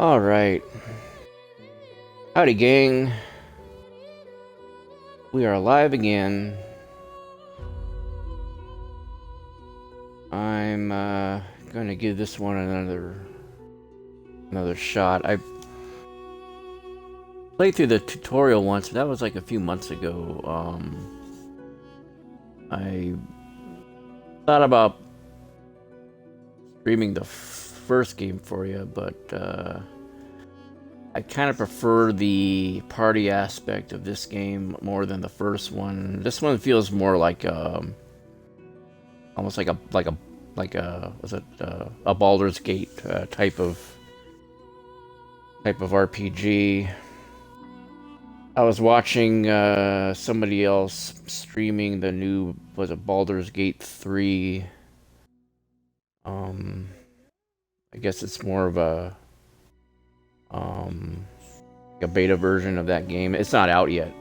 Alright. Howdy, gang. We are live again. I'm gonna give this one another shot. I played through the tutorial once, but that was like a few months ago. I thought about streaming the first game for you, but I kind of prefer the party aspect of this game more than the first one. This one feels more like almost like a was it a Baldur's Gate type of RPG. I was watching somebody else streaming the new, was it Baldur's Gate 3? I guess it's more of a beta version of that game. It's not out yet,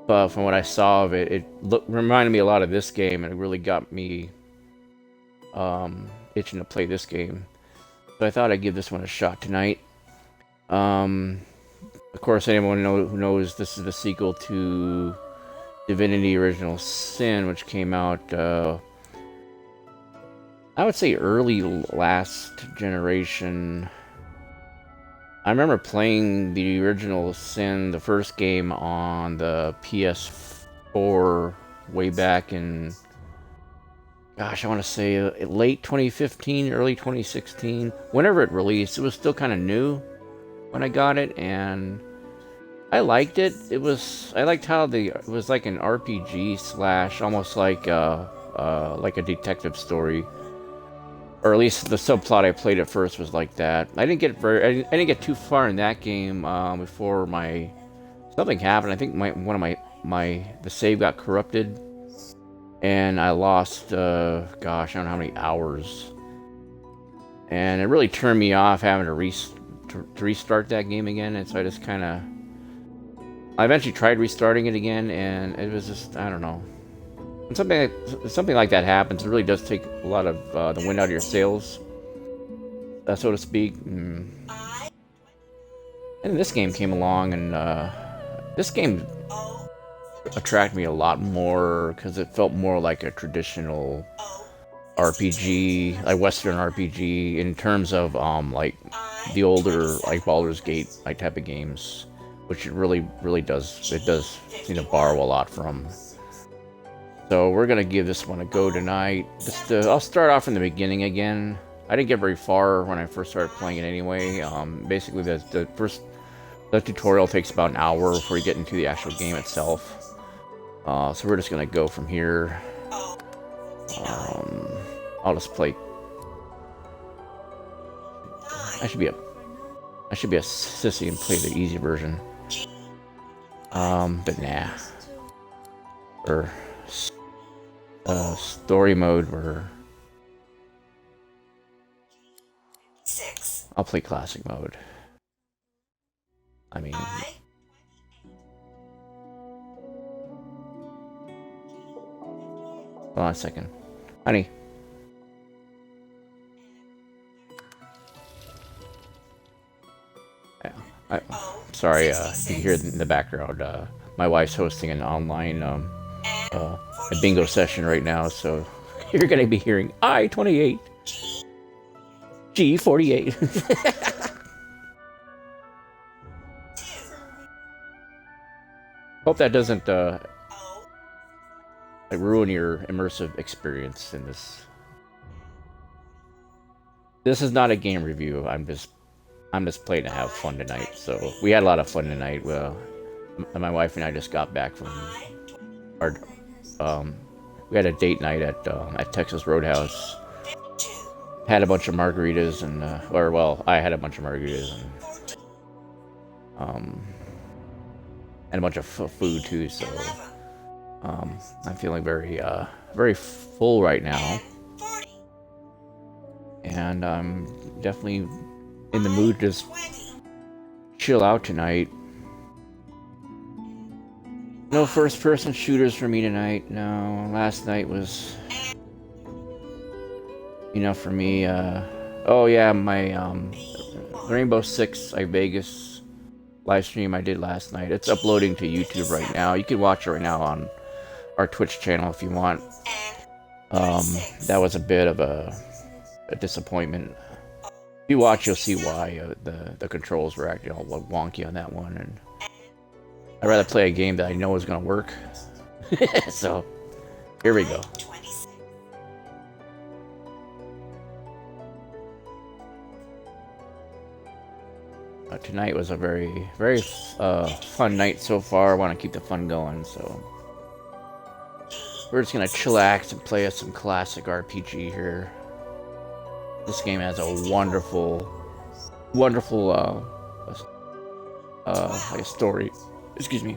but from what I saw of it, it reminded me a lot of this game, and it really got me itching to play this game. So I thought I'd give this one a shot tonight. Of course, anyone who knows, this is the sequel to Divinity Original Sin, which came out, I would say early last generation. I remember playing the original Sin, the first game, on the PS4 way back in, gosh, I want to say late 2015, early 2016. Whenever it released, it was still kind of new when I got it, and I liked it. I liked how it was like an RPG slash, almost like a detective story. Or at least the subplot I played at first was like that. I didn't get too far in that game before something happened. I think the save got corrupted, and I lost gosh, I don't know how many hours. And it really turned me off having to restart that game again. And so I eventually tried restarting it again, and it was just, I don't know. When something like that happens, it really does take a lot of the wind out of your sails, so to speak. And this game came along, and this game attracted me a lot more because it felt more like a traditional RPG, like Western RPG, in terms of like the older, like Baldur's Gate type of games, which it really does. It does seem to borrow a lot from. So we're gonna give this one a go tonight. I'll start off from the beginning again. I didn't get very far when I first started playing it anyway. Basically, the tutorial takes about an hour before you get into the actual game itself. So we're just gonna go from here. I'll just play. I should be a sissy and play the easy version. But nah. Or story mode, where I'll play classic mode. I mean, hold on a second, honey. Sorry, you can hear in the background. My wife's hosting an online a bingo session right now, so you're gonna be hearing I-28, G-48. Hope that doesn't ruin your immersive experience in this. This is not a game review. I'm just playing to have fun tonight. So we had a lot of fun tonight. Well, my wife and I just got back from our we had a date night at Texas Roadhouse. Had a bunch of margaritas, and I had a bunch of margaritas, and a bunch of food too. So I'm feeling very full right now, and I'm definitely in the mood to just chill out tonight. No first-person shooters for me tonight. No, last night was enough for me. Oh yeah, my Rainbow Six Vegas live stream I did last night. It's uploading to YouTube right now. You can watch it right now on our Twitch channel if you want. That was a bit of a disappointment. If you watch, you'll see why the controls were acting all wonky on that one, and I'd rather play a game that I know is going to work. So, here we go. Tonight was a very, very fun night so far. I want to keep the fun going, so we're just going to chillax and play some classic RPG here. This game has a wonderful, wonderful like a story. Excuse me.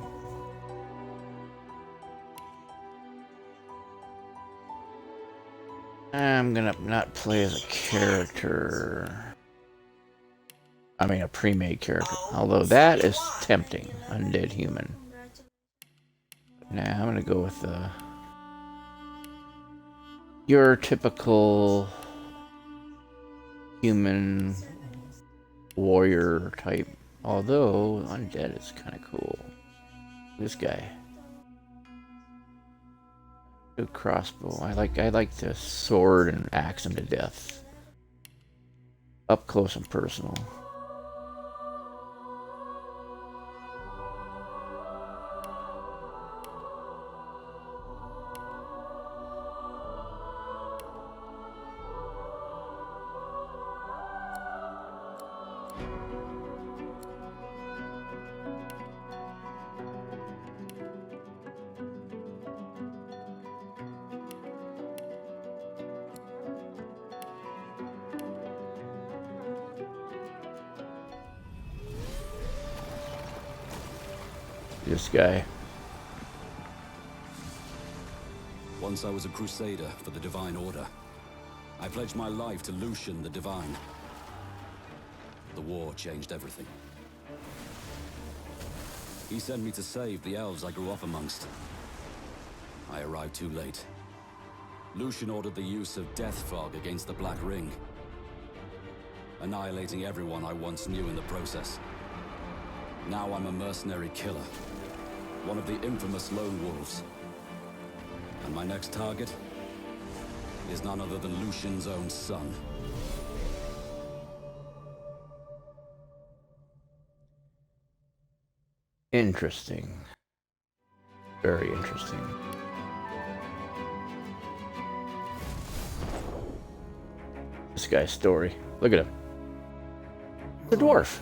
I'm gonna not play as a character. I mean, a pre-made character. Although that is tempting. Undead human. Nah, I'm gonna go with your typical human warrior type. Although undead is kind of cool. This guy. Good crossbow. I like the sword and axe him to death. Up close and personal. This guy. Once I was a crusader for the Divine Order. I pledged my life to Lucian the Divine. The war changed everything. He sent me to save the elves I grew up amongst. I arrived too late. Lucian ordered the use of death fog against the Black Ring, annihilating everyone I once knew in the process. Now I'm a mercenary killer, one of the infamous Lone Wolves. And my next target is none other than Lucian's own son. Interesting. Very interesting. This guy's story. Look at him. The dwarf.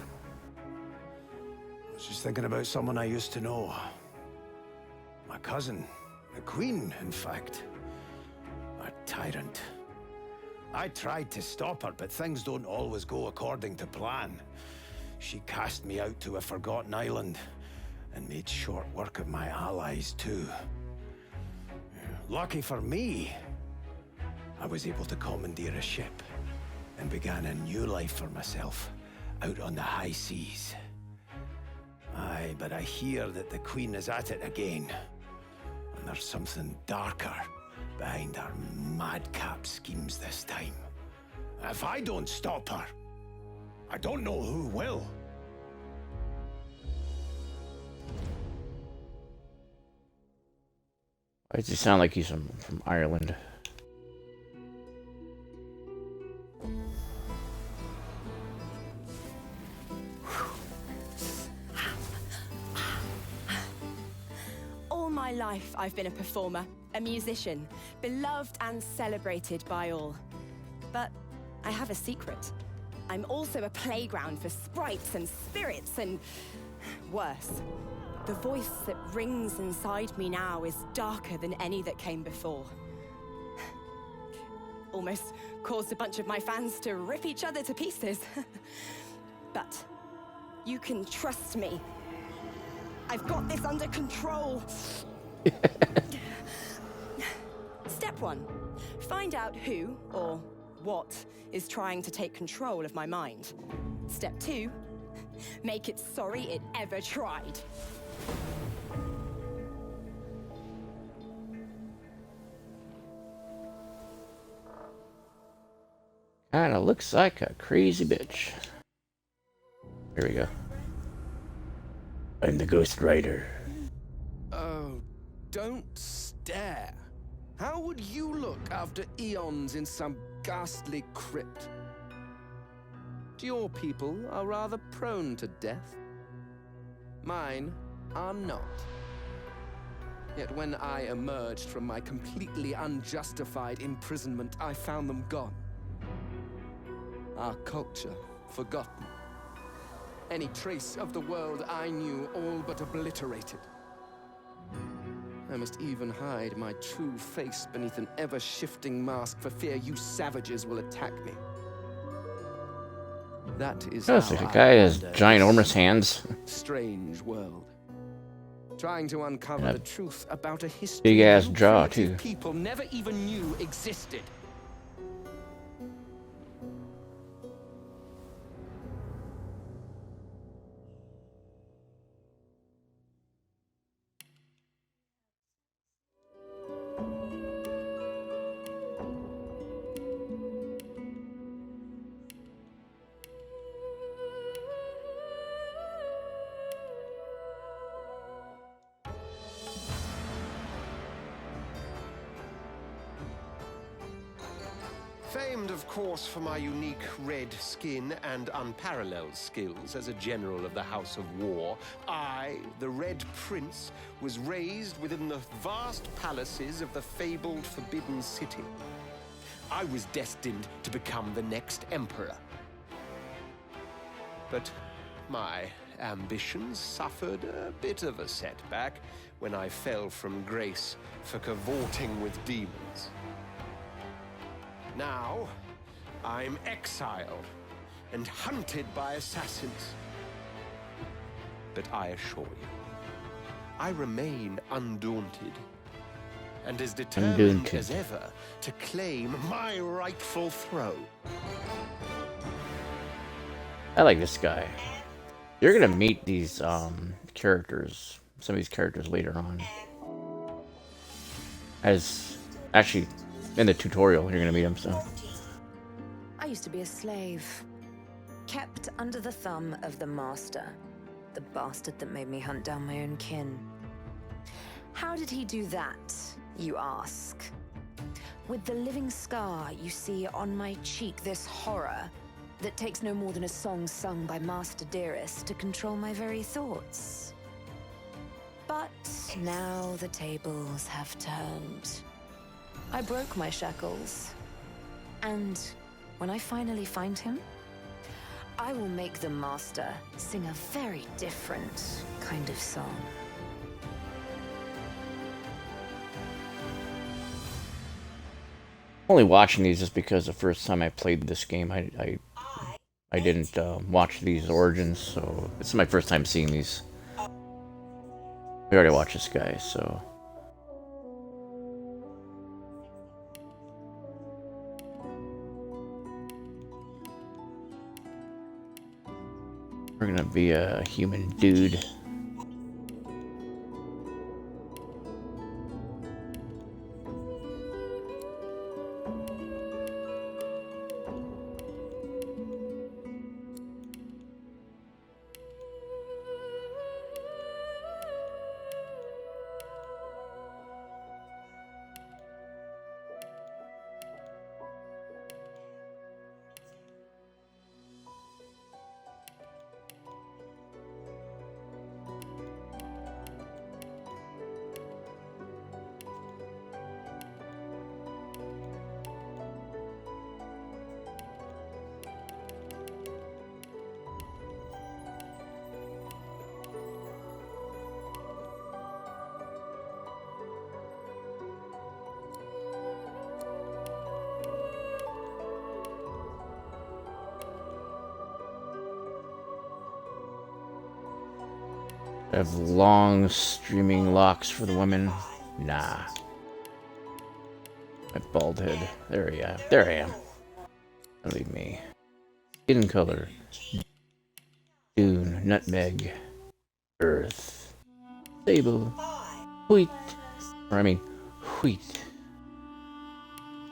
I was just thinking about someone I used to know. My cousin. The Queen, in fact. A tyrant. I tried to stop her, but things don't always go according to plan. She cast me out to a forgotten island, and made short work of my allies, too. Lucky for me, I was able to commandeer a ship, and began a new life for myself, out on the high seas. Aye, but I hear that the Queen is at it again. And there's something darker behind her madcap schemes this time. If I don't stop her, I don't know who will. Why does he sound like he's from Ireland? All my life, I've been a performer, a musician, beloved and celebrated by all. But I have a secret. I'm also a playground for sprites and spirits and worse. The voice that rings inside me now is darker than any that came before. Almost caused a bunch of my fans to rip each other to pieces. But you can trust me. I've got this under control. Step 1. Find out who or what is trying to take control of my mind. Step 2. Make it sorry it ever tried. Kinda looks like a crazy bitch. Here we go. I'm the Ghost Rider. Oh, don't stare. How would you look after eons in some ghastly crypt? Your people are rather prone to death. Mine are not. Yet when I emerged from my completely unjustified imprisonment, I found them gone. Our culture forgotten. Any trace of the world I knew all but obliterated. I must even hide my true face beneath an ever-shifting mask for fear you savages will attack me. That is Oh, how it's like a I guy has wander ginormous this hands. strange world. Trying to uncover And a the truth about a history big-ass you jaw, primitive too. people never even knew existed. Famed, of course, for my unique red skin and unparalleled skills as a general of the House of War, I, the Red Prince, was raised within the vast palaces of the fabled Forbidden City. I was destined to become the next emperor. But my ambitions suffered a bit of a setback when I fell from grace for cavorting with demons. Now, I'm exiled and hunted by assassins. But I assure you, I remain undaunted and as determined as ever to claim my rightful throne. I like this guy. You're gonna meet these characters, some of these characters later on. As actually in the tutorial, you're gonna meet them. So I used to be a slave, kept under the thumb of the master, the bastard that made me hunt down my own kin. How did he do that, you ask? With the living scar you see on my cheek, this horror that takes no more than a song sung by Master Dearest to control my very thoughts. But now the tables have turned. I broke my shackles, and when I finally find him, I will make the Master sing a very different kind of song. only watching these just because the first time I played this game, I didn't watch these origins, so it's my first time seeing these. We already watched this guy, so. We're gonna be a human dude. I have long streaming locks for the women. Nah. My bald head. There I am. There I am. Don't leave me. Skin color. Dune. Nutmeg. Earth. Sable. Wheat. Or I mean, wheat.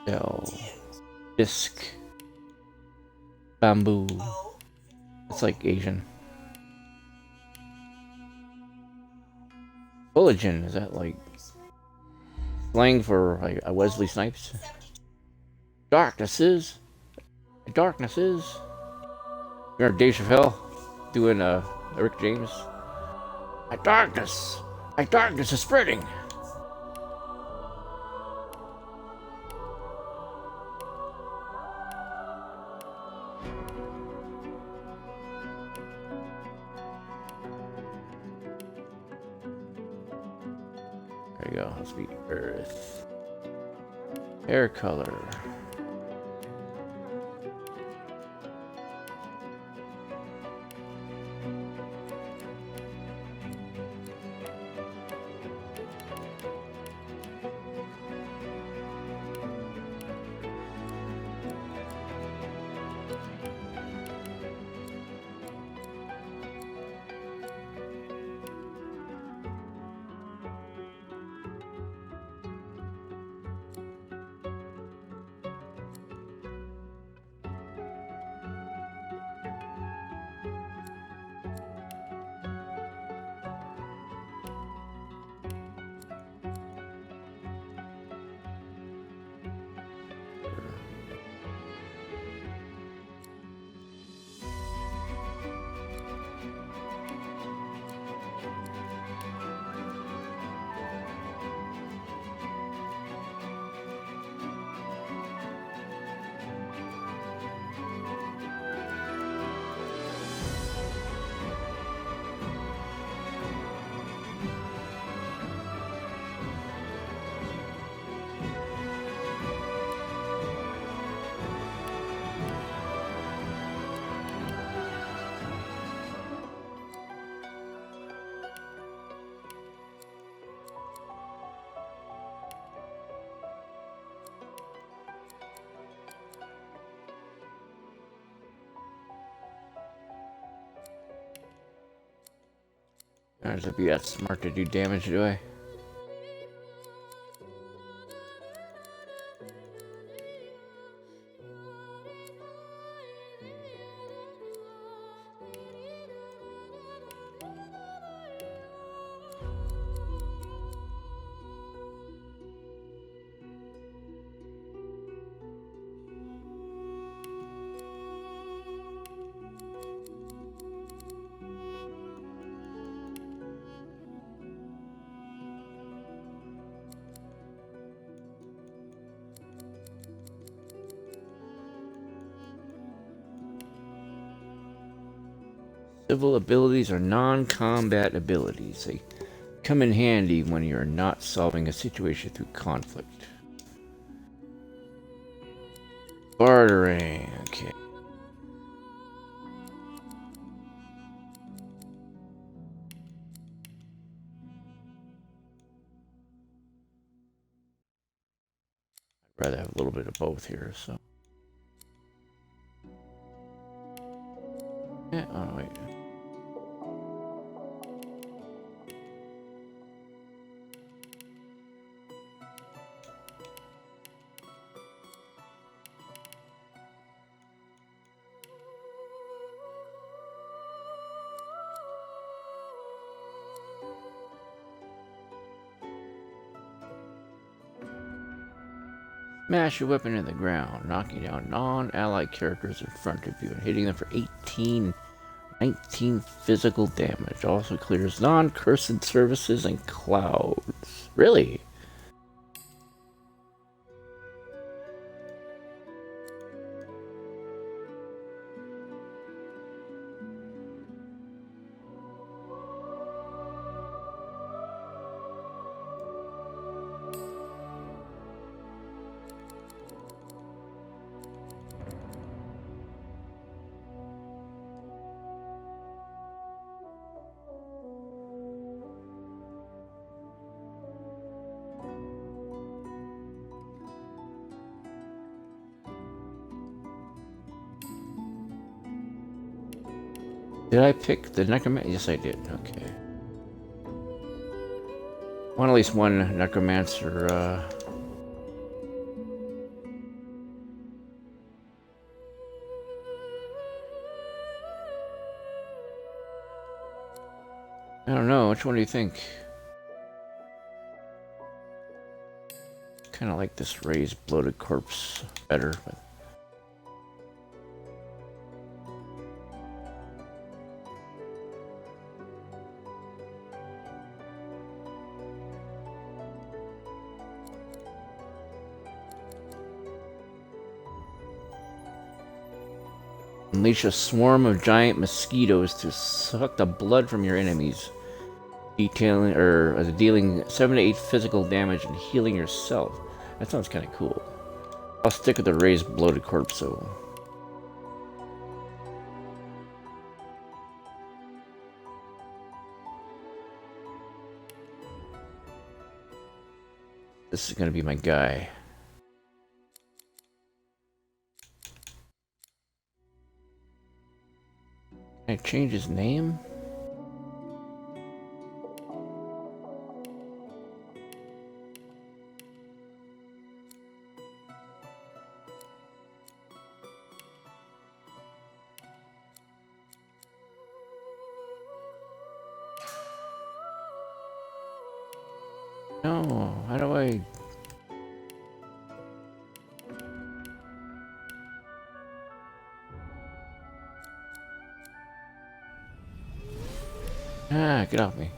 Bell. Disc. Bamboo. It's like Asian. Fulligen, is that like slang for like a Wesley Snipes? Darkness is. Remember Dave Chappelle doing Rick James? My darkness is spreading. There you go. Let's be Earth. Hair color. I don't have to be that smart to do damage, do I? Civil abilities are non-combat abilities. They come in handy when you're not solving a situation through conflict. Bartering, okay. I'd rather have a little bit of both here, so. Yeah, oh wait. Smash your weapon in the ground, knocking down non-allied characters in front of you and hitting them for 19 physical damage. Also clears non-cursed surfaces and clouds. Really? Did I pick the necromancer? Yes, I did. Okay. Want at least one necromancer, I don't know. Which one do you think? Kind of like this raised, bloated corpse better, but. Unleash a swarm of giant mosquitoes to suck the blood from your enemies, dealing 7 to 8 physical damage and healing yourself. That sounds kind of cool. I'll stick with the raised bloated corpse though. This is gonna be my guy. Can I change his name? No, how do I... Ah, get off me.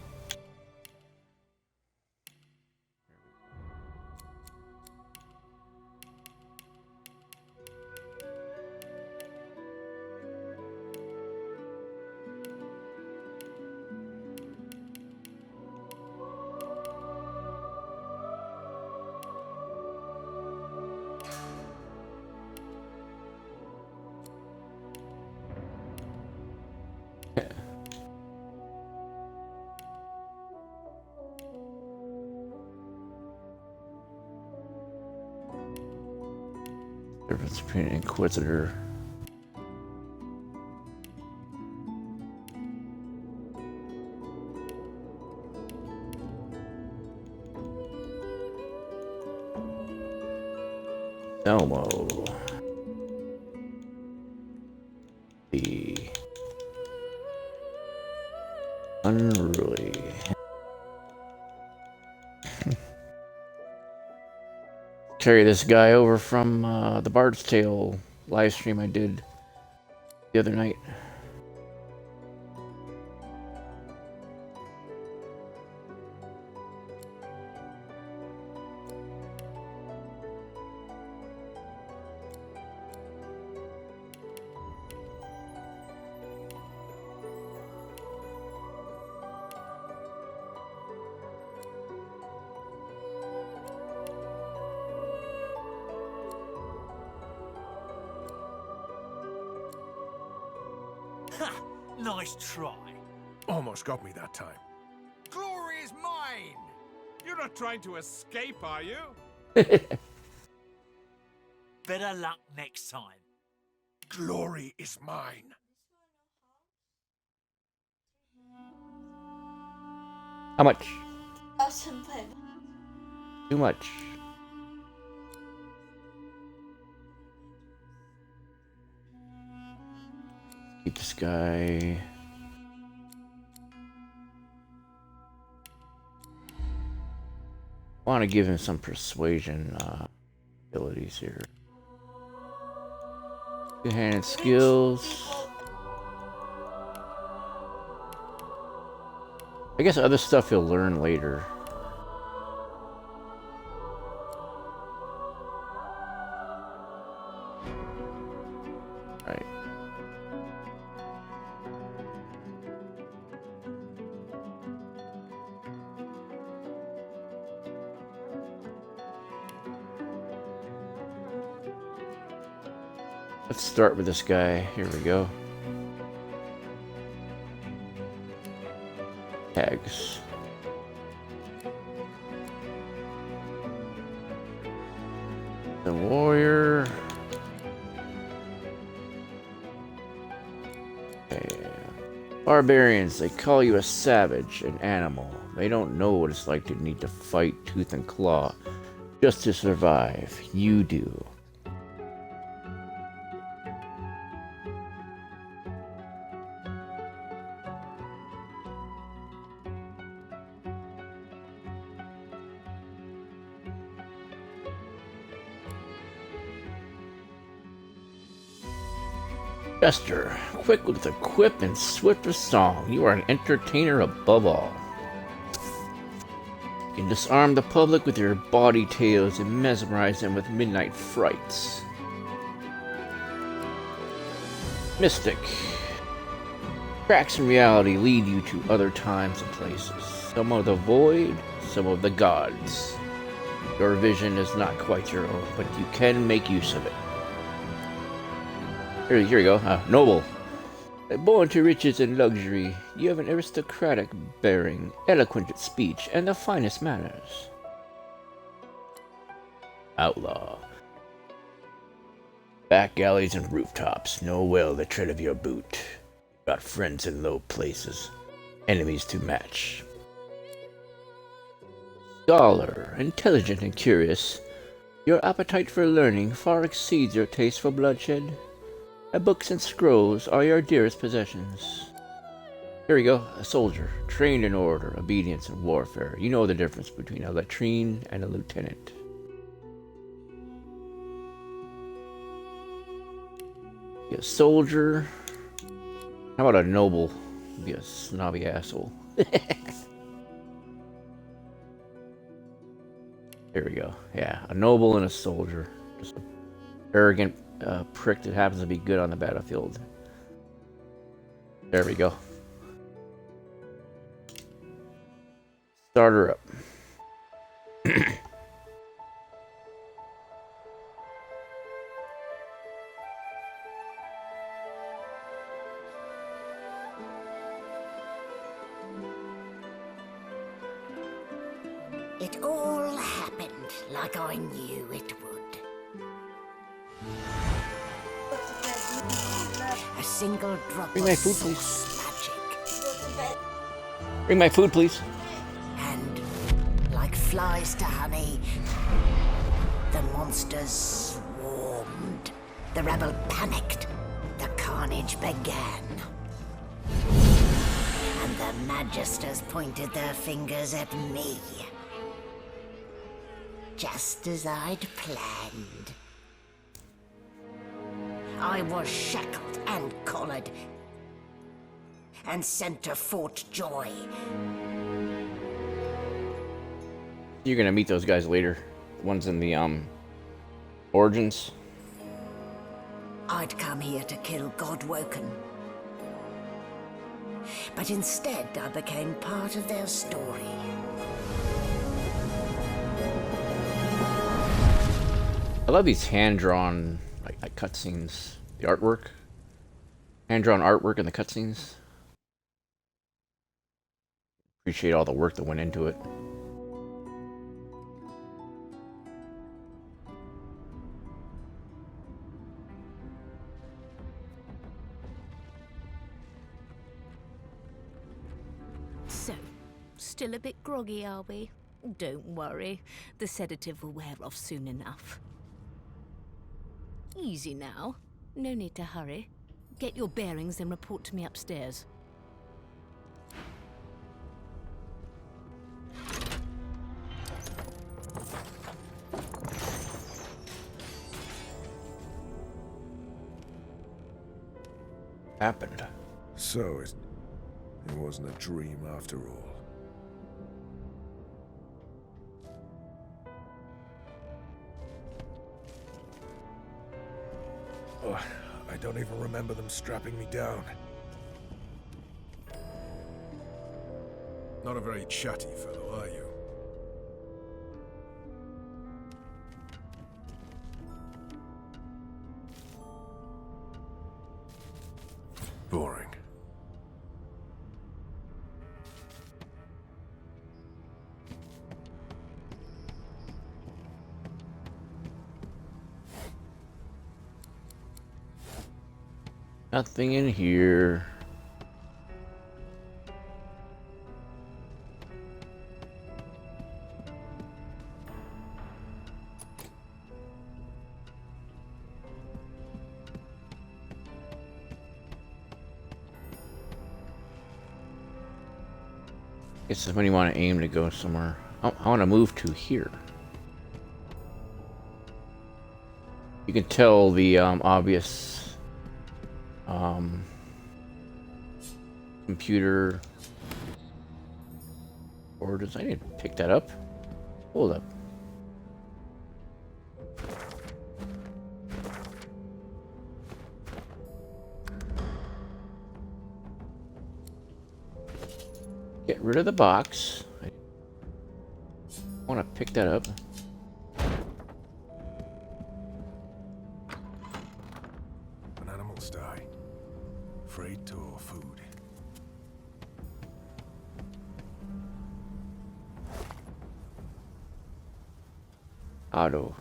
Difference between an Inquisitor. Elmo. The Unruly. Carry this guy over from the Bard's Tale live stream I did the other night. Nice try. Almost got me that time. Glory is mine! You're not trying to escape, are you? Better luck next time. Glory is mine. How much? Too much. Keep this guy. I want to give him some persuasion abilities here. Two-handed skills. I guess other stuff you'll learn later. Right. Let's start with this guy. Here we go. Tags. The warrior. Okay. Barbarians, they call you a savage, an animal. They don't know what it's like to need to fight tooth and claw just to survive. You do. Jester, quick with a quip and swift with song. You are an entertainer above all. You can disarm the public with your bawdy tales and mesmerize them with midnight frights. Mystic. Tracks in reality lead you to other times and places. Some of the void, some of the gods. Your vision is not quite your own, but you can make use of it. Here we go. Noble. Born to riches and luxury, you have an aristocratic bearing, eloquent at speech, and the finest manners. Outlaw. Back alleys and rooftops know well the tread of your boot. Got friends in low places, enemies to match. Scholar, intelligent and curious, your appetite for learning far exceeds your taste for bloodshed. Books and scrolls are your dearest possessions. Here we go. A soldier, trained in order, obedience, and warfare. You know the difference between a latrine and a lieutenant. Be a soldier. How about a noble? Be a snobby asshole. Here we go. Yeah, a noble and a soldier. Just an arrogant prick that happens to be good on the battlefield. There we go. Start her up. It all happened like I knew it would. A single drop Bring of my food, source magic. Bring my food, please. And like flies to honey, the monsters swarmed. The rebel panicked. The carnage began. And the magisters pointed their fingers at me. Just as I'd planned. I was shackled and collared and sent to Fort Joy. You're gonna meet those guys later. The ones in the Origins. I'd come here to kill Godwoken. But instead I became part of their story. I love these hand-drawn like cutscenes. The artwork. Hand-drawn artwork in the cutscenes. Appreciate all the work that went into it. So, still a bit groggy, are we? Don't worry. The sedative will wear off soon enough. Easy now. No need to hurry. Get your bearings and report to me upstairs. Happened. So it wasn't a dream after all. Oh, I don't even remember them strapping me down. Not a very chatty fellow, are you? Boring. Nothing in here. This is when you want to aim to go somewhere. Oh, I want to move to here. You can tell the obvious Computer. Orders. I need to pick that up. Hold up. Get rid of the box. I want to pick that up. When animals die, freight or food? Auto.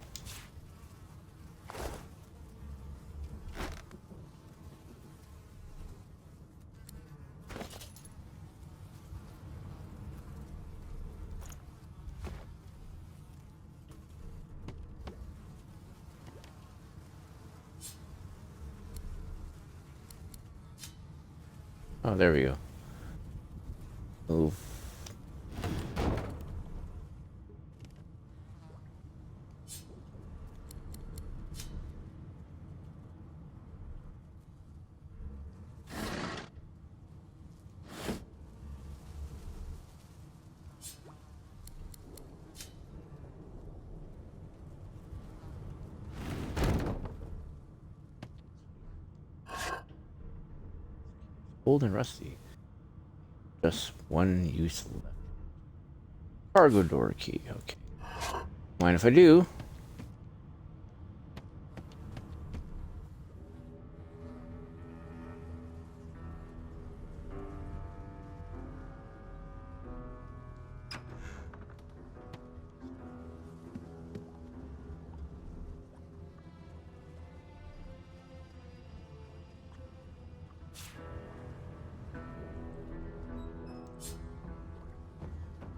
Oh, there we go. Move. Old and rusty. Just one use left. Cargo door key. Okay. Mind if I do?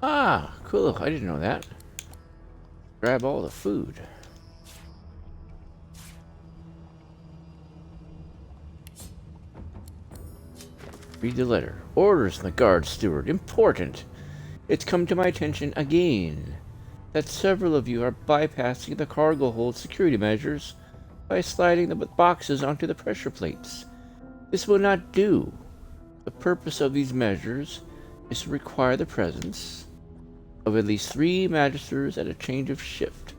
Ah, cool. I didn't know that. Grab all the food. Read the letter. Orders from the guard steward. Important. It's come to my attention again that several of you are bypassing the cargo hold security measures by sliding the boxes onto the pressure plates. This will not do. The purpose of these measures is to require the presence of at least 3 magisters at a change of shift.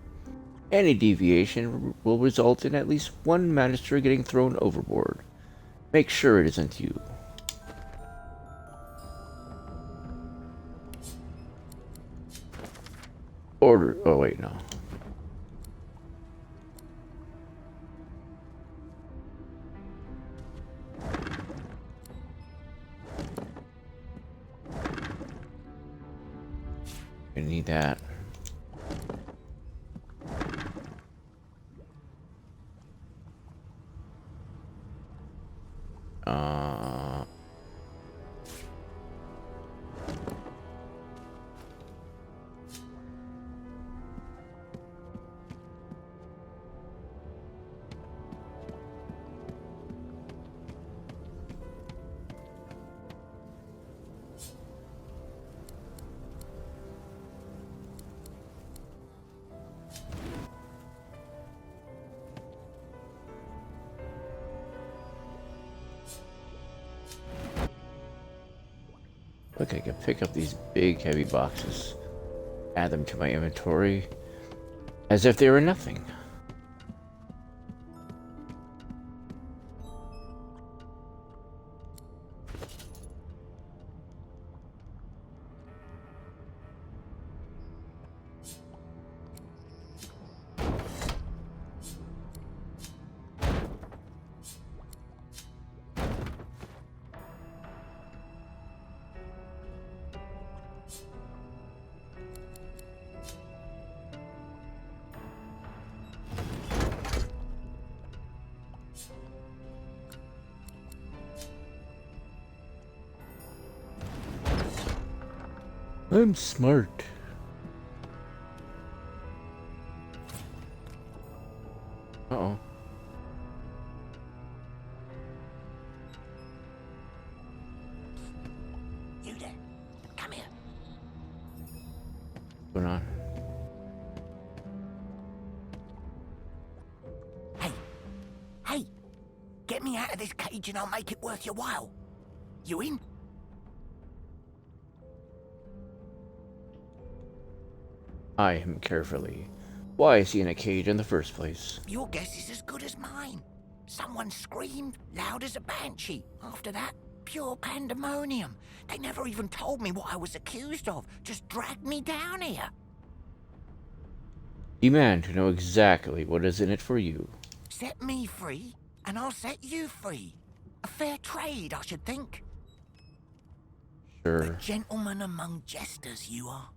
Any deviation will result in at least 1 magister getting thrown overboard. Make sure it isn't you. Order. Oh, wait, no. I need that. Look, I can pick up these big, heavy boxes, add them to my inventory, as if they were nothing. I'm smart. Uh-oh. You there. Come here. What's going on? Hey. Hey. Get me out of this cage and I'll make it worth your while. You in? Eye him carefully. Why is he in a cage in the first place? Your guess is as good as mine. Someone screamed loud as a banshee. After that, pure pandemonium. They never even told me what I was accused of. Just dragged me down here. Demand to know exactly what is in it for you. Set me free, and I'll set you free. A fair trade, I should think. Sure. A gentleman among jesters, you are.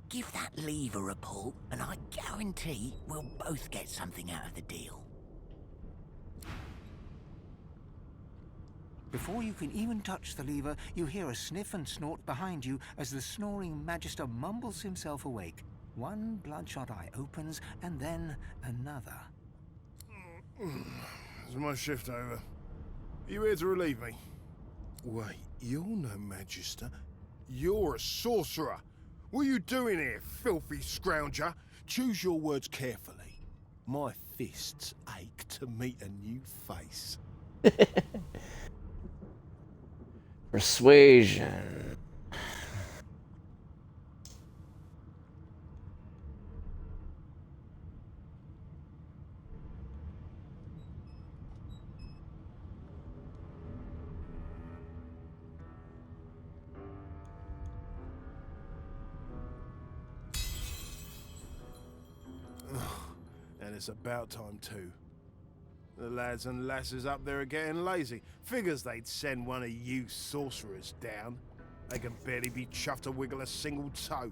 Give that lever a pull, and I guarantee we'll both get something out of the deal. Before you can even touch the lever, you hear a sniff and snort behind you as the snoring Magister mumbles himself awake. One bloodshot eye opens, and then another. Is my shift over? Are you here to relieve me? Wait, you're no Magister. You're a sorcerer. What are you doing here, filthy scrounger? Choose your words carefully. My fists ache to meet a new face. Persuasion. And it's about time too. The lads and lasses up there are getting lazy. Figures they'd send one of you sorcerers down. They can barely be chuffed to wiggle a single toe.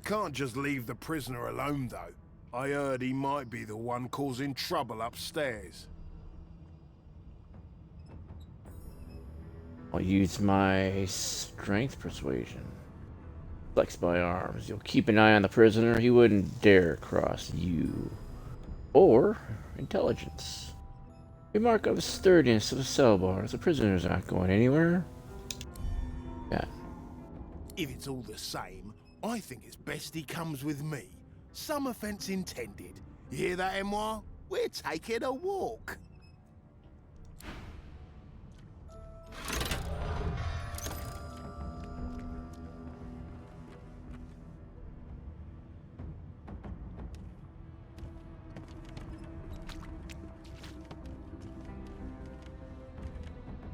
Can't just leave the prisoner alone though. I heard he might be the one causing trouble upstairs. I'll use my strength persuasion. Flex my arms. You'll keep an eye on the prisoner. He wouldn't dare cross you. Or intelligence. A mark of the sturdiness of the cell bars. The prisoner's not going anywhere. Yeah. If it's all the same, I think it's best he comes with me. Some offense intended. You hear that, Emoire? We're taking a walk.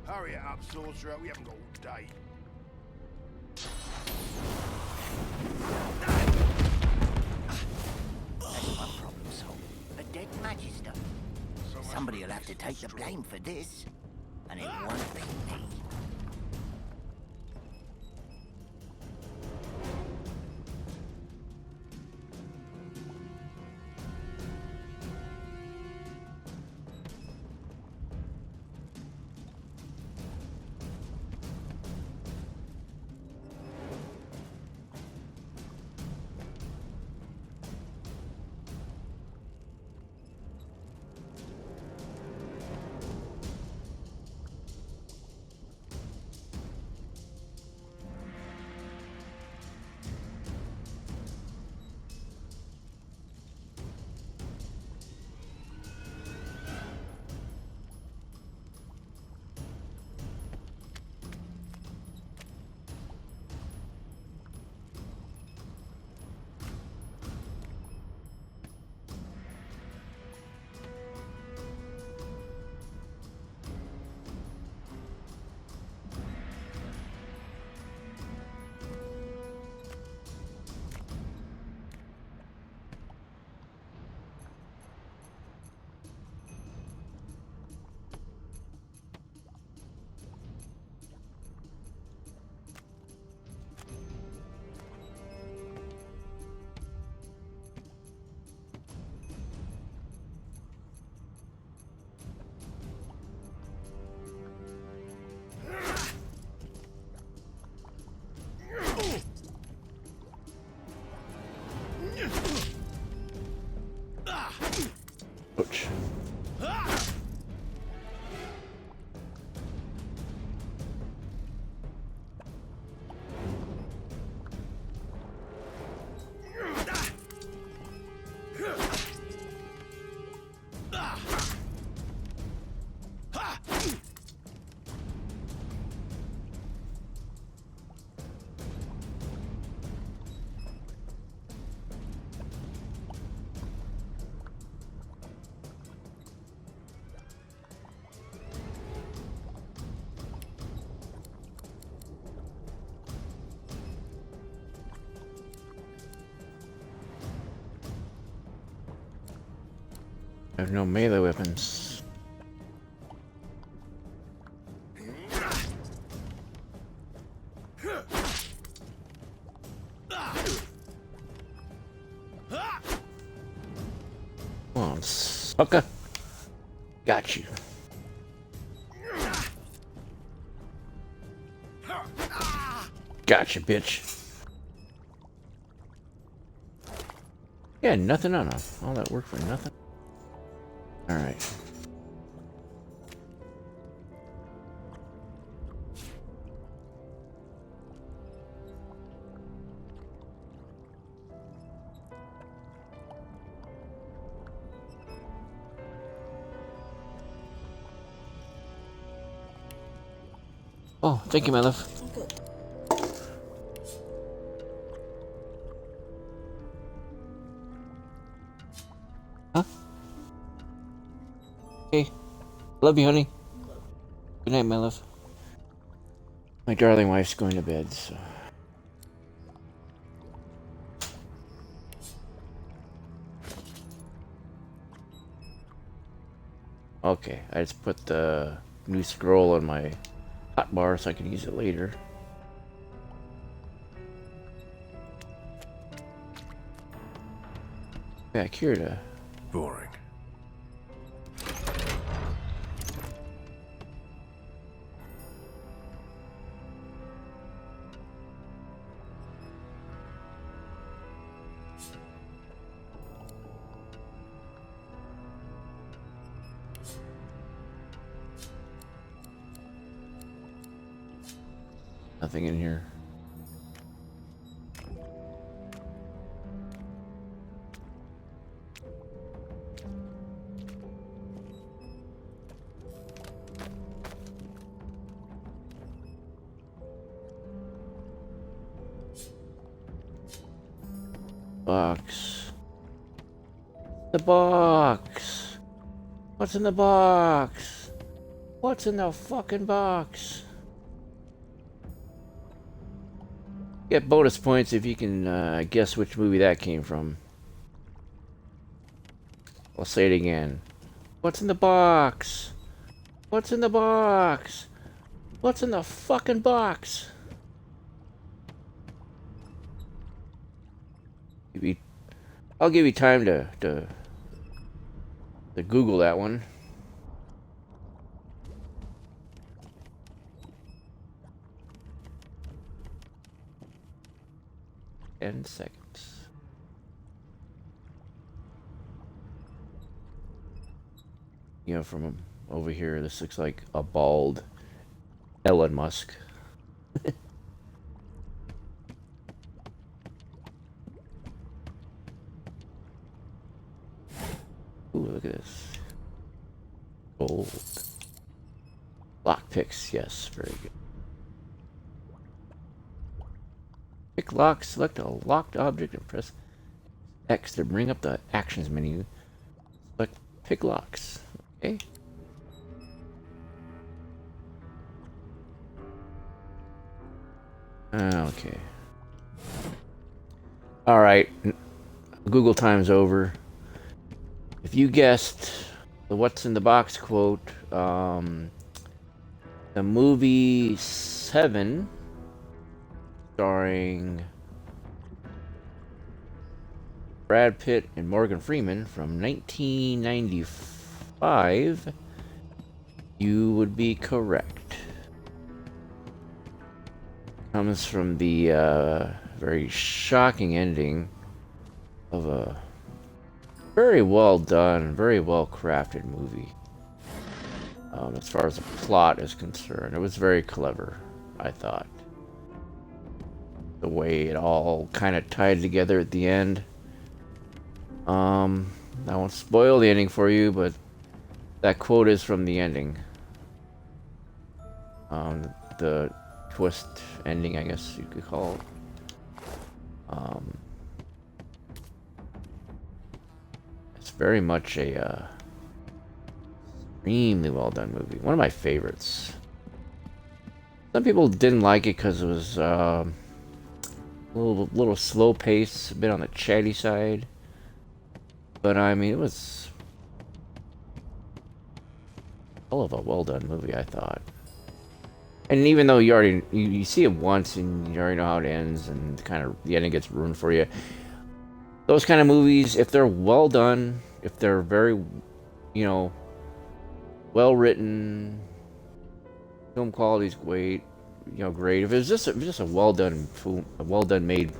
Hurry it up, sorcerer. We haven't got all day. That's my problem solved. A dead Magister. Somebody will have to take the blame for this. And it won't be me. I have no melee weapons. Come on, sucker. Got you. Gotcha, bitch. Yeah, nothing on him. All that work for nothing. Alright. Oh, thank you, my love. Huh? Okay. Love you, honey. Good night, my love. My darling wife's going to bed, so... Okay, I just put the new scroll on my hotbar so I can use it later. Back here to... Boring. Nothing in here. Box. The box. What's in the box? What's in the fucking box? Get bonus points if you can guess which movie that came from. I'll say it again. What's in the box? What's in the box? What's in the fucking box? I'll give you time to Google that one. Seconds. You know, from over here, this looks like a bald Elon Musk. Ooh, look at this. Gold. Lockpicks, yes, very good. Pick lock, select a locked object and press X to bring up the actions menu. Select pick locks. Okay. Okay. Alright. Google time's over. If you guessed the what's in the box quote, the movie 7 starring Brad Pitt and Morgan Freeman from 1995, you would be correct. Comes from the very shocking ending of a very well done, very well crafted movie. As far as the plot is concerned, it was very clever, I thought. The way it all kind of tied together at the end. I won't spoil the ending for you, but that quote is from the ending. The twist ending, I guess you could call it. It's very much a extremely well done movie. One of my favorites. Some people didn't like it because it was a little slow pace, a bit on the chatty side. But I mean, it was a hell of a well done movie, I thought. And even though you see it once and you already know how it ends, and kind of the ending gets ruined for you, those kind of movies, if they're well done, if they're very, well written, film quality's great, great. If it's just a well done film, a well made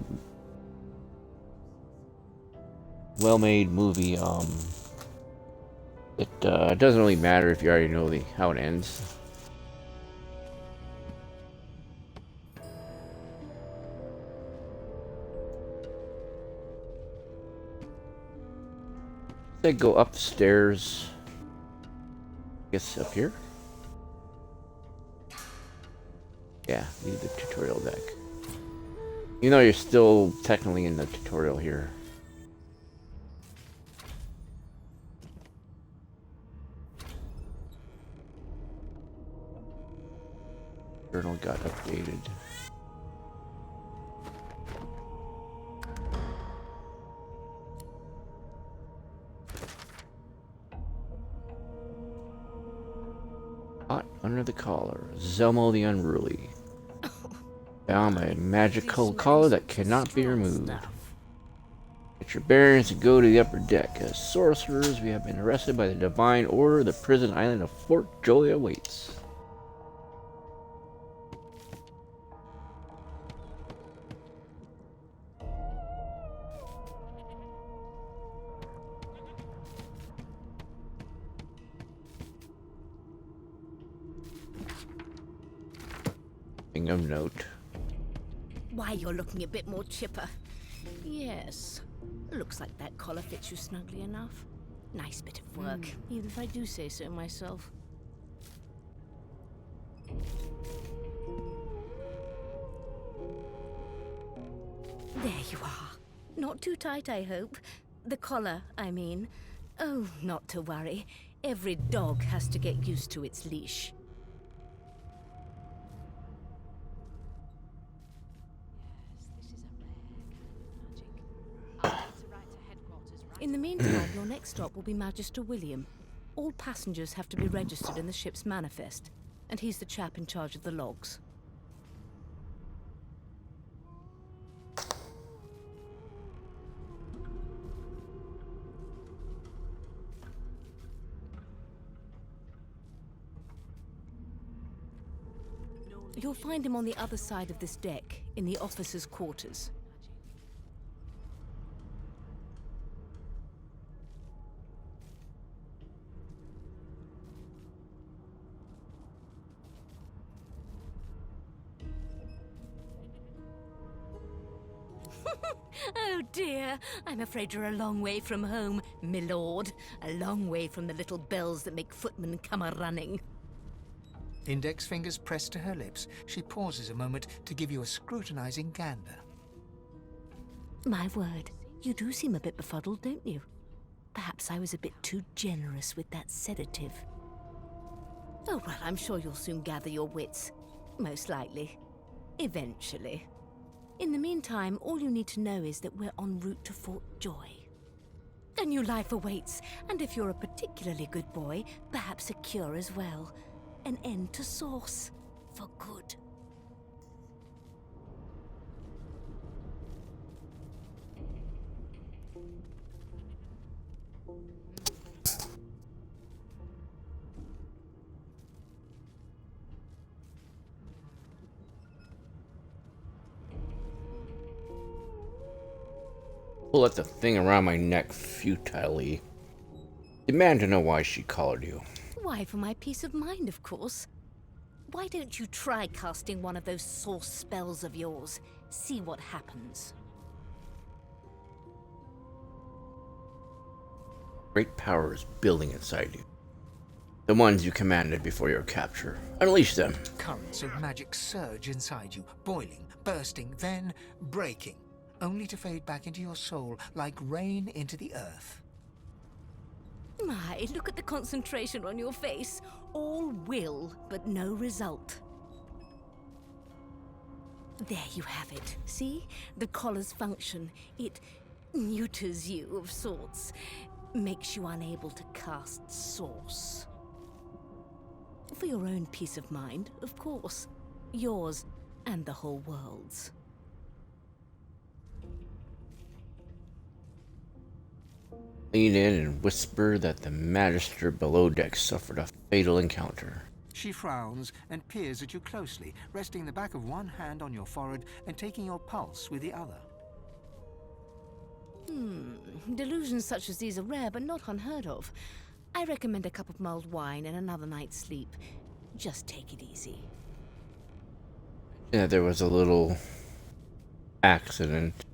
movie, it doesn't really matter if you already know how it ends. They go up the stairs. I guess up here? Yeah, leave the tutorial deck. You know you're still technically in the tutorial here. Journal got updated. Hot under the collar, Zelmo the Unruly. Bound by a magical collar that cannot be removed. Get your bearings and go to the upper deck. As sorcerers, we have been arrested by the Divine Order. The prison island of Fort Joy awaits. Of note. Why, you're looking a bit more chipper. Yes. Looks like that collar fits you snugly enough. Nice bit of work, even if I do say so myself. There you are. Not too tight, I hope. The collar, I mean. Oh, not to worry. Every dog has to get used to its leash. In the meantime, your next stop will be Magister William. All passengers have to be registered in the ship's manifest, and he's the chap in charge of the logs. You'll find him on the other side of this deck, in the officers' quarters. Oh dear, I'm afraid you're a long way from home, my lord. A long way from the little bells that make footmen come a-running. Index fingers pressed to her lips, she pauses a moment to give you a scrutinizing gander. My word, you do seem a bit befuddled, don't you? Perhaps I was a bit too generous with that sedative. Oh well, I'm sure you'll soon gather your wits. Most likely. Eventually. In the meantime, all you need to know is that we're en route to Fort Joy. A new life awaits, and if you're a particularly good boy, perhaps a cure as well. An end to sauce. For good. Pull at the thing around my neck futilely. Demand to know why she collared you. Why, for my peace of mind, of course. Why don't you try casting one of those sauce spells of yours? See what happens. Great power is building inside you. The ones you commanded before your capture. Unleash them. Currents of magic surge inside you, boiling, bursting, then breaking, only to fade back into your soul like rain into the earth. My, look at the concentration on your face. All will, but no result. There you have it. See? The collar's function. It neuters you of sorts. Makes you unable to cast Source. For your own peace of mind, of course. Yours and the whole world's. Lean in and whisper that the Magister below deck suffered a fatal encounter. She frowns and peers at you closely, resting the back of one hand on your forehead and taking your pulse with the other. Delusions such as these are rare, but not unheard of. I recommend a cup of mulled wine and another night's sleep. Just take it easy. Yeah, there was a little accident.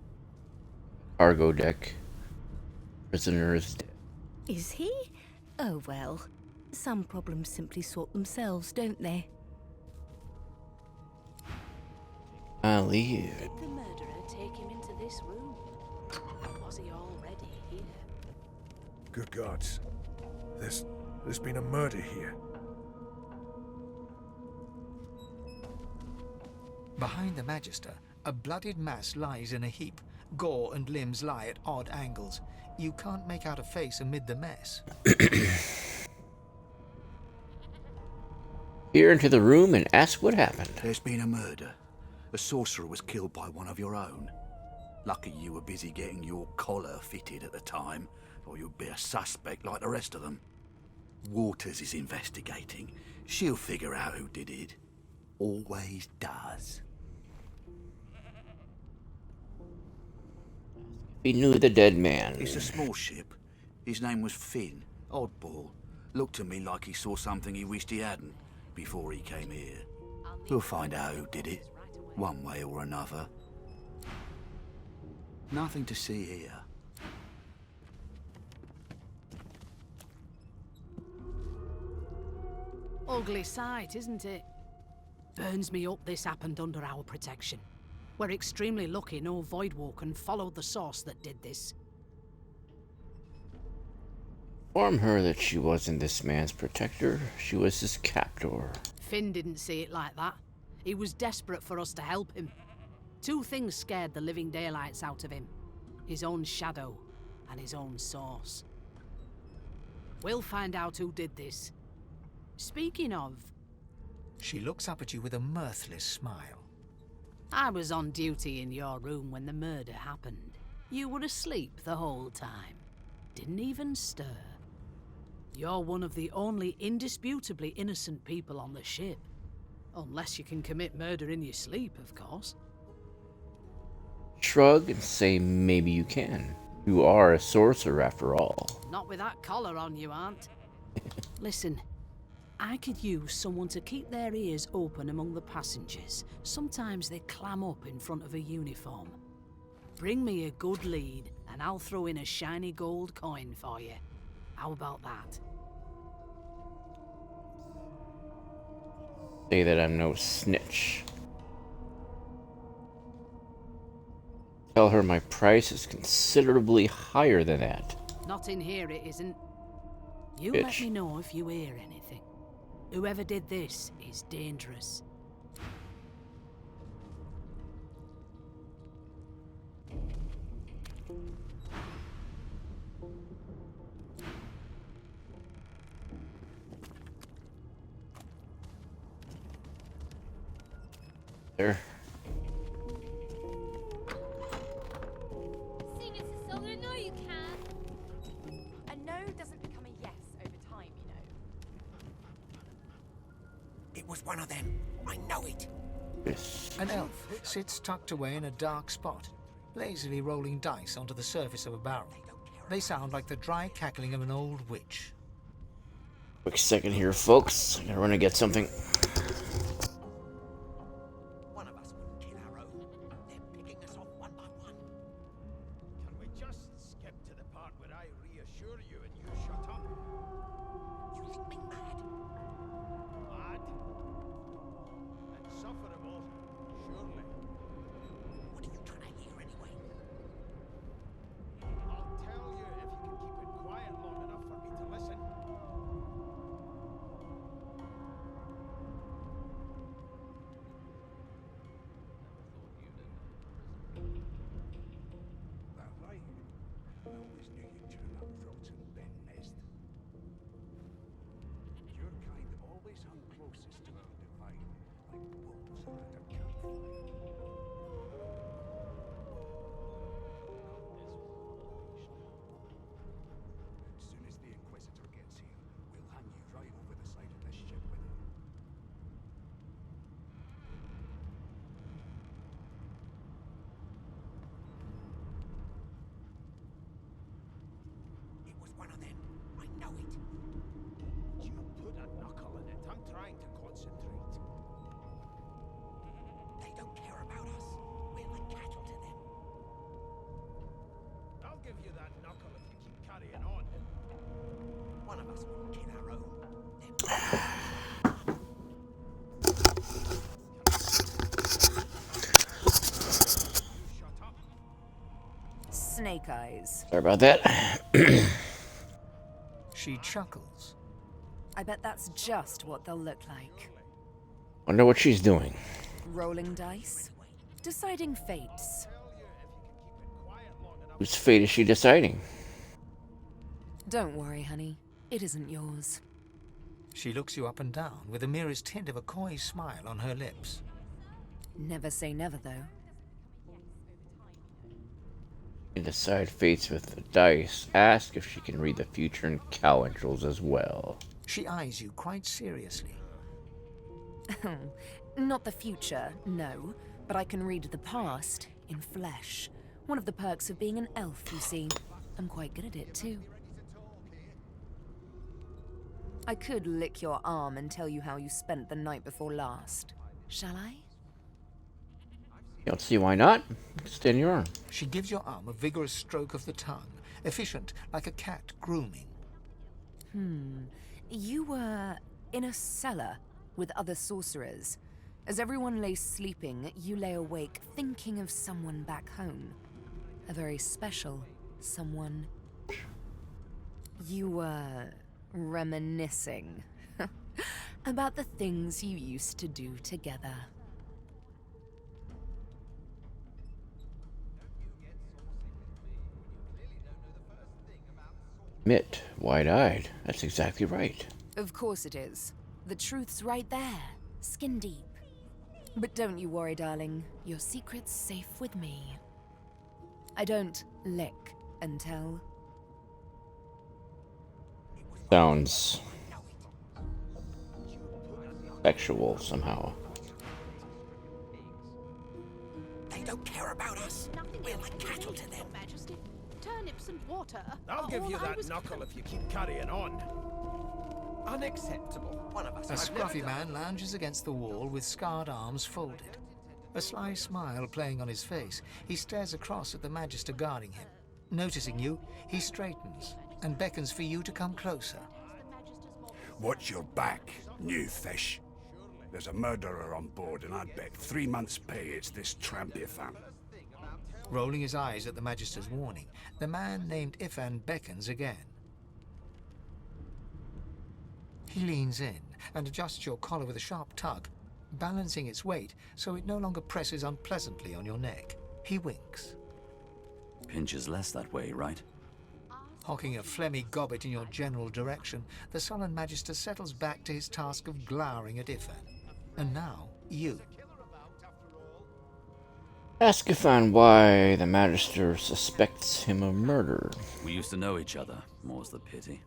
Cargo deck. Prisoner is dead. Is he? Oh well. Some problems simply sort themselves, don't they? I'll leave. Did the murderer take him into this room? Or was he already here? Good gods. There's been a murder here. Behind the Magister, a bloodied mass lies in a heap. Gore and limbs lie at odd angles. You can't make out a face amid the mess. Peer into the room and ask what happened. There's been a murder. A sorcerer was killed by one of your own. Lucky you were busy getting your collar fitted at the time, or you'd be a suspect like the rest of them. Waters is investigating. She'll figure out who did it. Always does. He knew the dead man. It's a small ship. His name was Finn. Oddball. Looked to me like he saw something he wished he hadn't before he came here. We'll find out who did it, one way or another. Nothing to see here. Ugly sight, isn't it? Burns me up this happened under our protection. We're extremely lucky no Voidwalker followed the source that did this. Inform her that she wasn't this man's protector. She was his captor. Finn didn't see it like that. He was desperate for us to help him. Two things scared the living daylights out of him. His own shadow and his own source. We'll find out who did this. Speaking of... She looks up at you with a mirthless smile. I was on duty in your room when the murder happened. You were asleep the whole time. Didn't even stir. You're one of the only indisputably innocent people on the ship. Unless you can commit murder in your sleep, of course. Shrug and say maybe you can. You are a sorcerer after all. Not with that collar on you, aren't. Listen, I could use someone to keep their ears open among the passengers. Sometimes they clam up in front of a uniform. Bring me a good lead, and I'll throw in a shiny gold coin for you. How about that? Say that I'm no snitch. Tell her my price is considerably higher than that. Not in here, it isn't. You Bitch. let me know if you hear anything. Whoever did this is dangerous. There. Sing us a song, I know you can. A no doesn't become a yes over time, you know. It was one of them. I know it. Yes. An elf sits tucked away in a dark spot, lazily rolling dice onto the surface of a barrel. They sound like the dry cackling of an old witch. Quick second here, folks. I gotta run and get something. One of us wouldn't kill our own. They're picking us off one by one. Can we just skip to the part where I reassure you and you shut up? You think me mad? soon as the Inquisitor gets here, we'll hang you right over the side of this ship with him. It was one of them. I know it. You put a knuckle in it. I'm trying to concentrate. They don't care about us. We're like cattle to them. I'll give you that knuckle if you keep carrying on. One of us wouldn't kill our own. Snake eyes. Sorry about that. She chuckles. I bet that's just what they'll look like. Wonder what she's doing. Rolling dice. Deciding fates. Whose fate is she deciding? Don't worry, honey. It isn't yours. She looks you up and down with the merest hint of a coy smile on her lips. Never say never, though. Can decide fates with the dice. Ask if she can read the future in calendars as well. She eyes you quite seriously. Not the future, no. But I can read the past in flesh. One of the perks of being an elf, you see. I'm quite good at it, too. I could lick your arm and tell you how you spent the night before last. Shall I? You don't see why not? Extend your arm. She gives your arm a vigorous stroke of the tongue, efficient like a cat grooming. You were in a cellar with other sorcerers. As everyone lay sleeping, you lay awake thinking of someone back home. A very special someone. You were reminiscing about the things you used to do together. Admit, wide-eyed. That's exactly right. Of course it is. The truth's right there, skin deep. But don't you worry, darling. Your secret's safe with me. I don't lick and tell. Sounds sexual somehow. They don't care about us. We're like cattle to them. Majesty, turnips and water. I'll give you all I that was- knuckle if you keep carrying on. Unacceptable. One of us. A I've never scruffy done- man lounges against the wall with scarred arms folded. A sly smile playing on his face, he stares across at the Magister guarding him. Noticing you, he straightens and beckons for you to come closer. Watch your back, new fish. There's a murderer on board, and I'd bet 3 months' pay it's this tramp Ifan. Rolling his eyes at the Magister's warning, the man named Ifan beckons again. He leans in and adjusts your collar with a sharp tug, balancing its weight so it no longer presses unpleasantly on your neck. He winks. Pinches less that way, right? Hocking a phlegmy gobbet in your general direction, the sullen Magister settles back to his task of glowering at Ifan. And now, you. Ask Ifan why the Magister suspects him of murder. We used to know each other, more's the pity.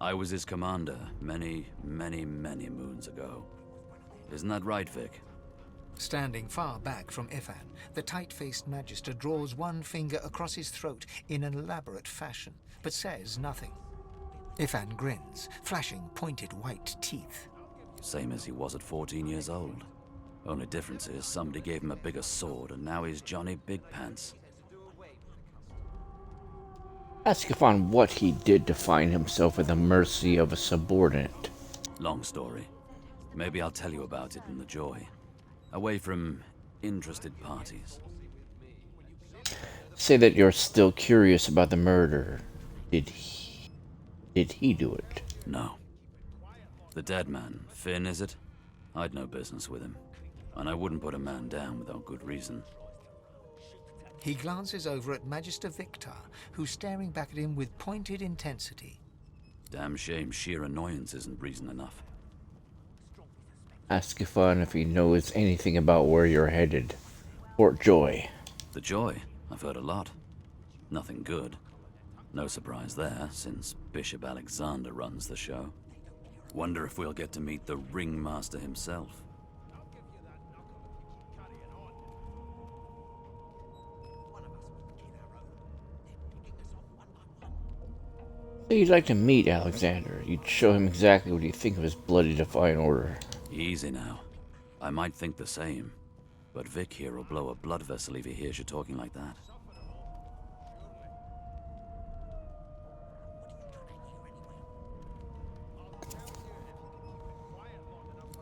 I was his commander many, many, many moons ago. Isn't that right, Vic? Standing far back from Ifan, the tight-faced Magister draws one finger across his throat in an elaborate fashion, but says nothing. Ifan grins, flashing pointed white teeth. Same as he was at 14 years old. Only difference is somebody gave him a bigger sword, and now he's Johnny Big Pants. Ask Ifan what he did to find himself at the mercy of a subordinate. Long story. Maybe I'll tell you about it in the Joy. Away from interested parties. Say that you're still curious about the murder. Did he do it? No. The dead man, Finn, is it? I'd no business with him. And I wouldn't put a man down without good reason. He glances over at Magister Victor, who's staring back at him with pointed intensity. Damn shame sheer annoyance isn't reason enough. Ask Ifan if he knows anything about where you're headed. Fort Joy. The Joy? I've heard a lot. Nothing good. No surprise there, since Bishop Alexander runs the show. Wonder if we'll get to meet the Ringmaster himself. So you'd like to meet Alexander. You'd show him exactly what you think of his bloody Defiant Order. Easy now. I might think the same, but Vic here will blow a blood vessel if he hears you talking like that.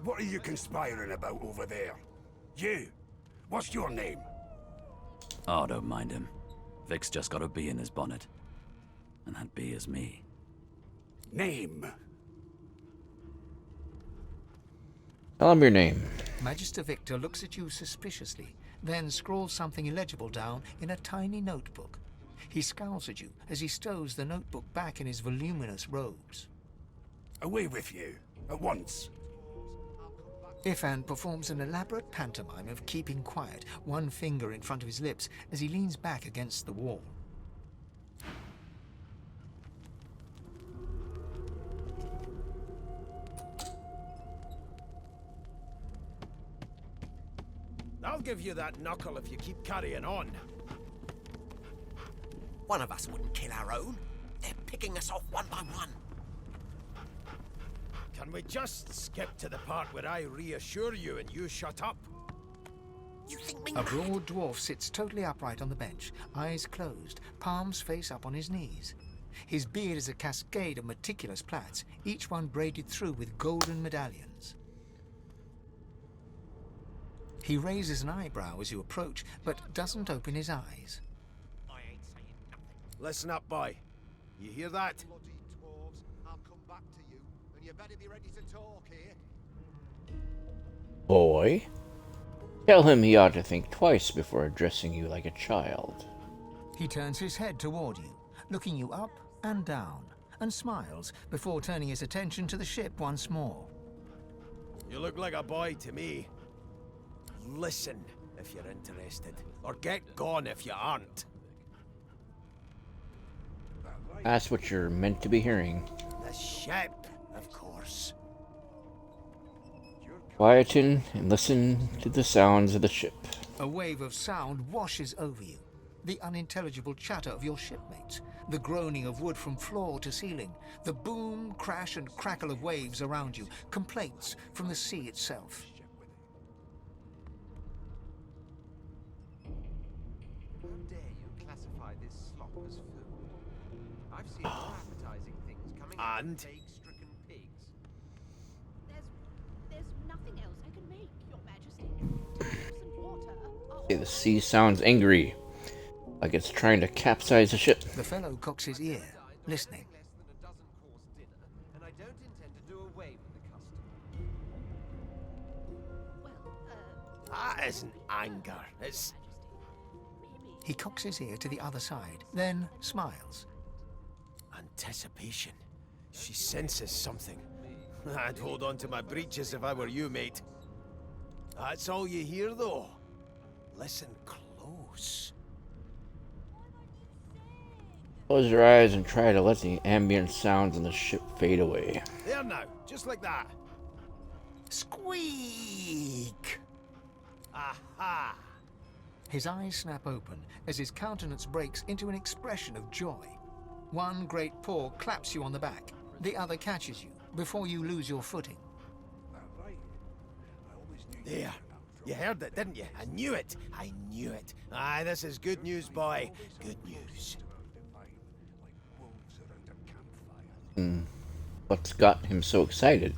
What are you conspiring about over there? You! What's your name? Oh, don't mind him. Vic's just got a bee in his bonnet. And that bee is me. Name? Tell him your name. Magister Victor looks at you suspiciously, then scrawls something illegible down in a tiny notebook. He scowls at you as he stows the notebook back in his voluminous robes. Away with you, at once. Ifan performs an elaborate pantomime of keeping quiet, one finger in front of his lips as he leans back against the wall. I'll give you that knuckle if you keep carrying on. One of us wouldn't kill our own. They're picking us off one by one. Can we just skip to the part where I reassure you and you shut up? You think me A broad dwarf sits totally upright on the bench, eyes closed, palms face up on his knees. His beard is a cascade of meticulous plaits, each one braided through with golden medallions. He raises an eyebrow as you approach, but doesn't open his eyes. Listen up, boy. You hear that? Bloody dwarves, I'll come back to you, and you better be ready to talk here. Boy? Tell him he ought to think twice before addressing you like a child. He turns his head toward you, looking you up and down, and smiles before turning his attention to the ship once more. You look like a boy to me. Listen if you're interested, or get gone if you aren't. That's what you're meant to be hearing. The ship, of course. Quieten and listen to the sounds of the ship. A wave of sound washes over you. The unintelligible chatter of your shipmates, the groaning of wood from floor to ceiling, the boom, crash and crackle of waves around you, complaints from the sea itself. How dare you classify this slop as food? I've seen more appetizing things coming out of plague-stricken pigs. There's nothing else I can make, Your Majesty. Turnips and water are The sea sounds angry, like it's trying to capsize the ship. The fellow cocks his ear, listening. And I don't intend to do away with the custom. That isn't anger. It's... He cocks his ear to the other side, then smiles. anticipation. She senses something. I'd hold on to my breeches if I were you, mate. That's all you hear, though. Listen close. Close your eyes and try to let the ambient sounds in the ship fade away. There now, just like that. Squeak! Aha! His eyes snap open as his countenance breaks into an expression of joy. One great paw claps you on the back. The other catches you before you lose your footing. There. You heard it, didn't you? I knew it. I knew it. Aye, this is good news, boy. Good news. What's got him so excited?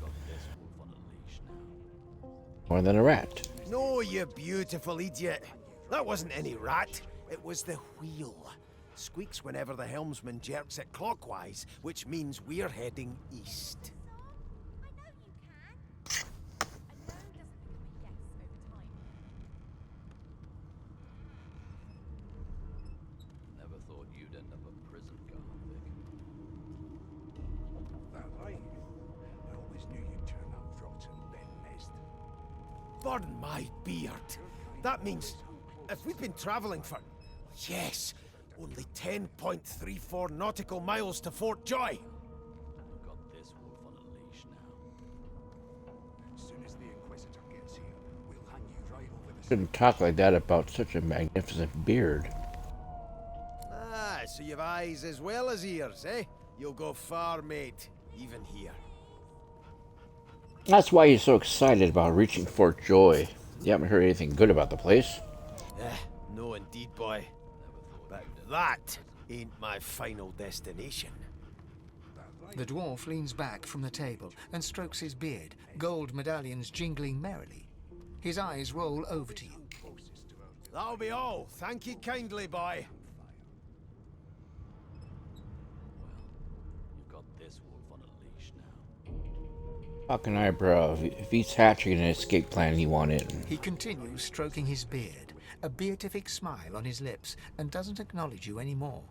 More than a rat. No, you beautiful idiot. That wasn't any rat. It was the wheel. Squeaks whenever the helmsman jerks it clockwise, which means we're heading east. Never thought you'd end up a prison guard, Vic. That right? I always knew you'd turn up rotten, Ben Nest. Burn my beard. That means if we've been traveling for, yes, only 10.34 nautical miles to Fort Joy. We've got this wolf on a leash now. As soon as the Inquisitor gets here, we'll hang you right over the... Shouldn't talk like that about such a magnificent beard. Ah, so you've eyes as well as ears, eh? You'll go far, mate, even here. That's why he's so excited about reaching Fort Joy. You haven't heard anything good about the place. No indeed, boy. But that ain't my final destination. The dwarf leans back from the table and strokes his beard, gold medallions jingling merrily. His eyes roll over to you. That'll be all. Thank you kindly, boy. You've got this wolf on a leash now. Fucking eyebrow. If he's hatching an escape plan, he wanted. He continues stroking his beard, a beatific smile on his lips, and doesn't acknowledge you anymore.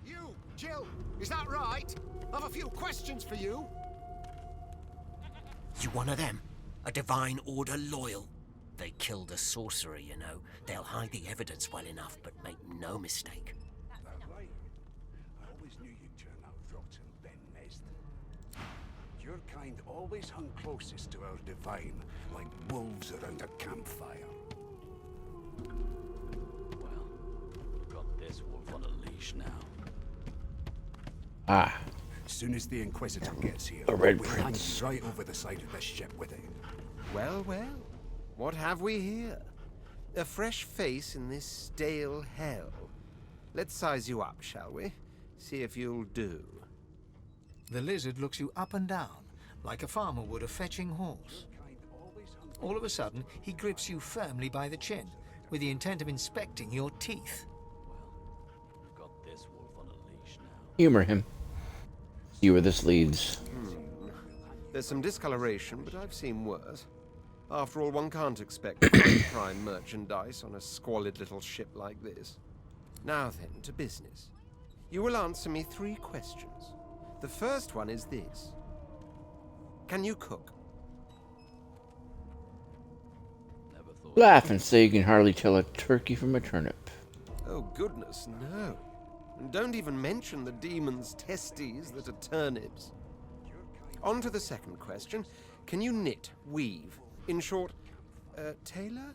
You, Jill, is that right? I've a few questions for you. You one of them? A Divine Order loyal? They killed a sorcerer, you know. They'll hide the evidence well enough, but make no mistake. Right. I always knew you'd turn out rotten, Ben-Nezd. Your kind always hung closest to our Divine, like wolves around a campfire. Well, you've got this wolf on a leash now. Ah. As soon as the Inquisitor gets here, A red we'll hang prince. you right over the side of this ship with it. Well, well. What have we here? A fresh face in this stale hell. Let's size you up, shall we? See if you'll do. The lizard looks you up and down, like a farmer would a fetching horse. All of a sudden, he grips you firmly by the chin, with the intent of inspecting your teeth. You've got this wolf on a leash now. Humor him. See where this leads. There's some discoloration, but I've seen worse. After all, one can't expect to find prime merchandise on a squalid little ship like this. Now then, to business. You will answer me 3 questions. The first one is this. Can you cook? Never thought. Laugh and say you can hardly tell a turkey from a turnip. Oh, goodness, no. And don't even mention the demon's testes that are turnips. On to the second question. Can you knit, weave? In short, tailor?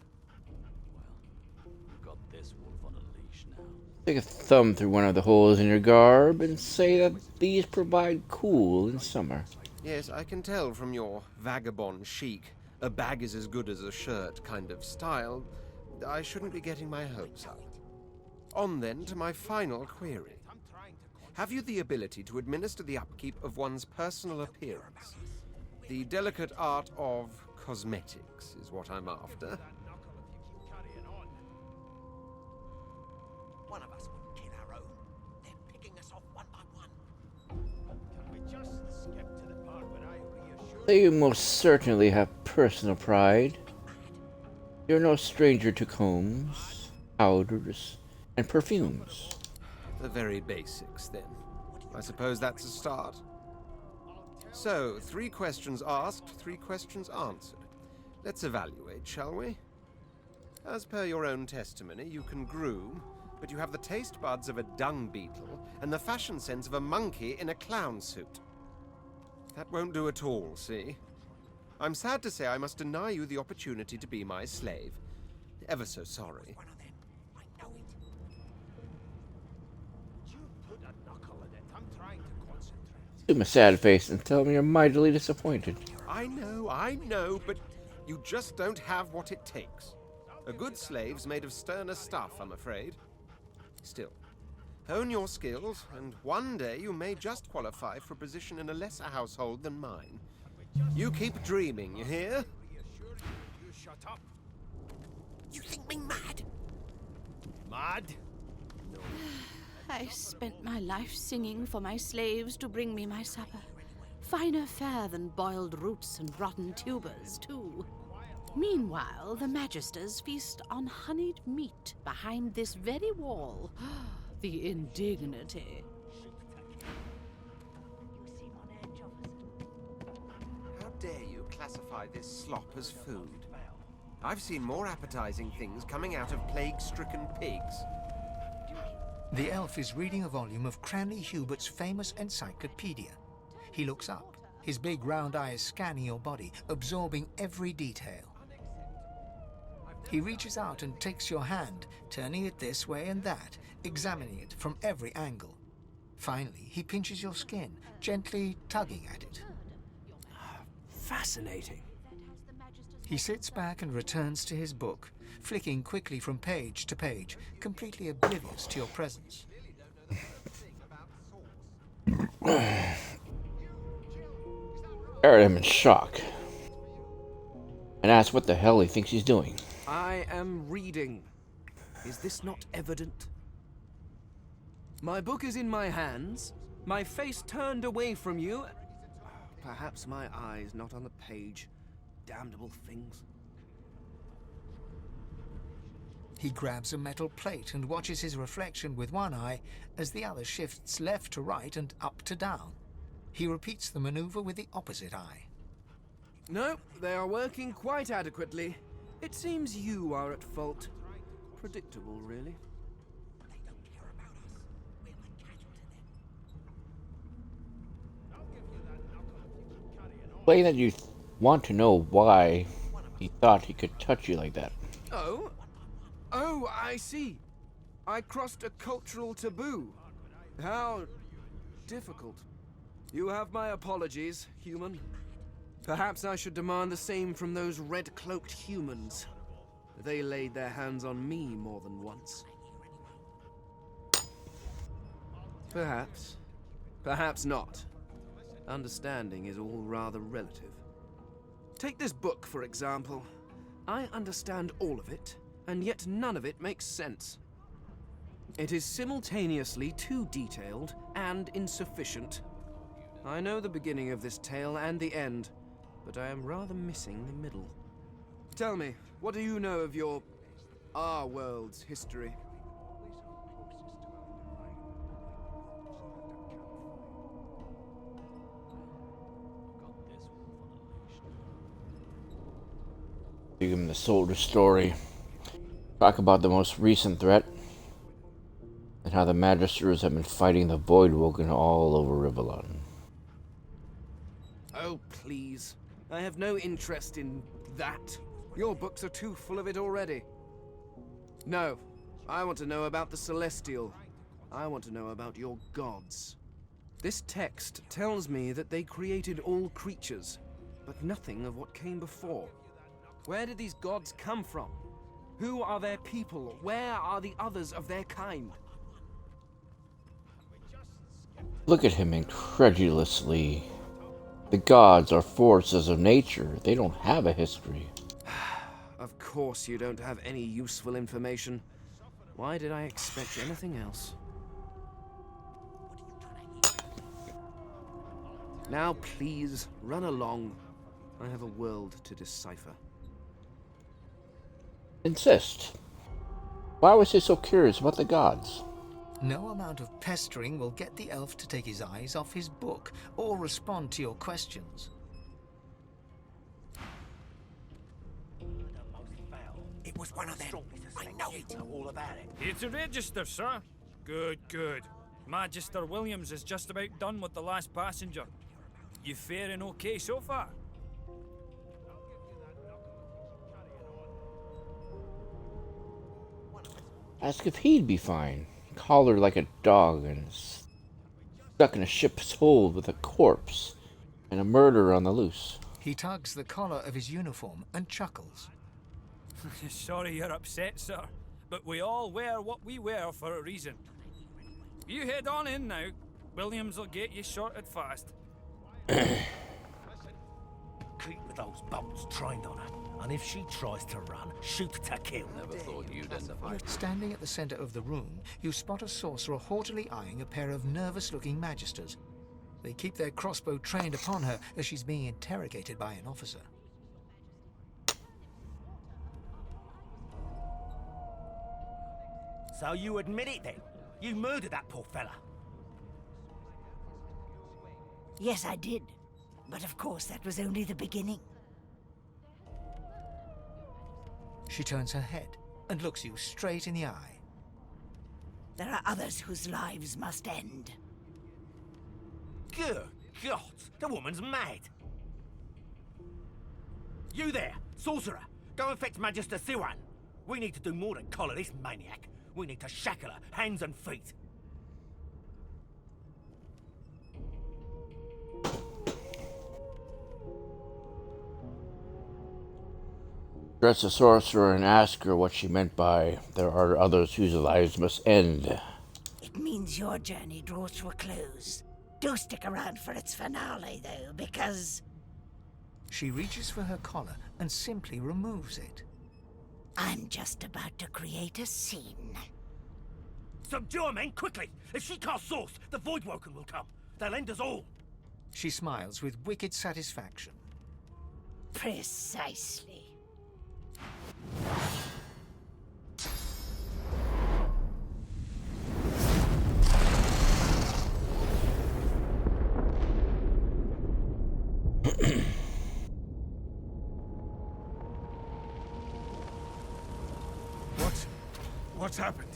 You've got this wolf on a leash now. Stick a thumb through one of the holes in your garb and say that these provide cool in summer. Yes, I can tell from your vagabond chic, a bag is as good as a shirt kind of style. I shouldn't be getting my hopes up. On then to my final query. Have you the ability to administer the upkeep of one's personal appearance? The delicate art of cosmetics is what I'm after. One of us wouldn't kill our own. They're picking us off one by one. Can we just skip to the part where I reassure They most certainly have personal pride. You're no stranger to combs, powders, and perfumes. The very basics, then. I suppose that's a start. So, 3 questions asked, 3 questions answered. Let's evaluate, shall we? As per your own testimony, you can groom, but you have the taste buds of a dung beetle and the fashion sense of a monkey in a clown suit. That won't do at all, see? I'm sad to say I must deny you the opportunity to be my slave. Ever so sorry. One of them. I know it. you put a knuckle in it? I'm trying to concentrate. Give him a sad face and tell him you're mightily disappointed. I know, but you just don't have what it takes. A good slave's made of sterner stuff, I'm afraid. Still, hone your skills, and one day you may just qualify for a position in a lesser household than mine. You keep dreaming, you hear? You shut up. You think me mad? Mad? No. I spent my life singing for my slaves to bring me my supper. Finer fare than boiled roots and rotten tubers, too. Meanwhile, the Magisters feast on honeyed meat behind this very wall. The indignity. How dare you classify this slop as food. I've seen more appetizing things coming out of plague-stricken pigs. The elf is reading a volume of Cranley Hubert's famous encyclopedia. He looks up, his big round eyes scanning your body, absorbing every detail. He reaches out and takes your hand, turning it this way and that, examining it from every angle. Finally, he pinches your skin, gently tugging at it. Fascinating. He sits back and returns to his book, flicking quickly from page to page, completely oblivious to your presence. Stare at him in shock and ask what the hell he thinks he's doing. I am reading. Is this not evident? My book is in my hands, my face turned away from you. Perhaps my eyes not on the page. Damnable things. He grabs a metal plate and watches his reflection with one eye as the other shifts left to right and up to down. He repeats the maneuver with the opposite eye. No, they are working quite adequately. It seems you are at fault. Predictable, really. Play that you want to know why he thought he could touch you like that. Oh? Oh, I see. I crossed a cultural taboo. How difficult. You have my apologies, human. Perhaps I should demand the same from those red-cloaked humans. They laid their hands on me more than once. Perhaps. Perhaps not. Understanding is all rather relative. Take this book, for example. I understand all of it, and yet none of it makes sense. It is simultaneously too detailed and insufficient. I know the beginning of this tale and the end, but I am rather missing the middle. Tell me, what do you know of our world's history? Give him the soldier story. Talk about the most recent threat and how the Magisters have been fighting the Voidwoken all over Rivellon. Oh, please. I have no interest in that. Your books are too full of it already. No, I want to know about the Celestial. I want to know about your gods. This text tells me that they created all creatures, but nothing of what came before. Where did these gods come from? Who are their people? Where are the others of their kind? Look at him incredulously. The gods are forces of nature. They don't have a history. Of course you don't have any useful information. Why did I expect anything else? Now please, run along. I have a world to decipher. Insist. Why was he so curious about the gods? No amount of pestering will get the elf to take his eyes off his book or respond to your questions. It was one of them. I know it. All about it. Here to register, sir. Good, good. Magister Williams is just about done with the last passenger. You faring okay so far? Ask if he'd be fine. Collared like a dog and stuck in a ship's hold with a corpse and a murderer on the loose. He tugs the collar of his uniform and chuckles. Sorry you're upset, sir, but we all wear what we wear for a reason. You head on in now. Williams will get you sorted fast. Keep those bolts trained on her, and if she tries to run, shoot to kill. Never thought you'd end up like... Standing at the center of the room, you spot a sorcerer haughtily eyeing a pair of nervous-looking magisters. They keep their crossbow trained upon her as she's being interrogated by an officer. So you admit it then? You murdered that poor fella? Yes, I did. But of course, that was only the beginning. She turns her head and looks you straight in the eye. There are others whose lives must end. Good God, the woman's mad. You there, sorcerer, go and fetch Magister Siwan. We need to do more than collar this maniac. We need to shackle her, hands and feet. Address the sorcerer and ask her what she meant by there are others whose lives must end. It means your journey draws to a close. Do stick around for its finale, though, because... She reaches for her collar and simply removes it. I'm just about to create a scene. Subdue her, men, quickly! If she casts source, the Voidwoken will come. They'll end us all. She smiles with wicked satisfaction. Precisely. What's happened?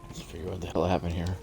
Let's figure out what the hell happened here.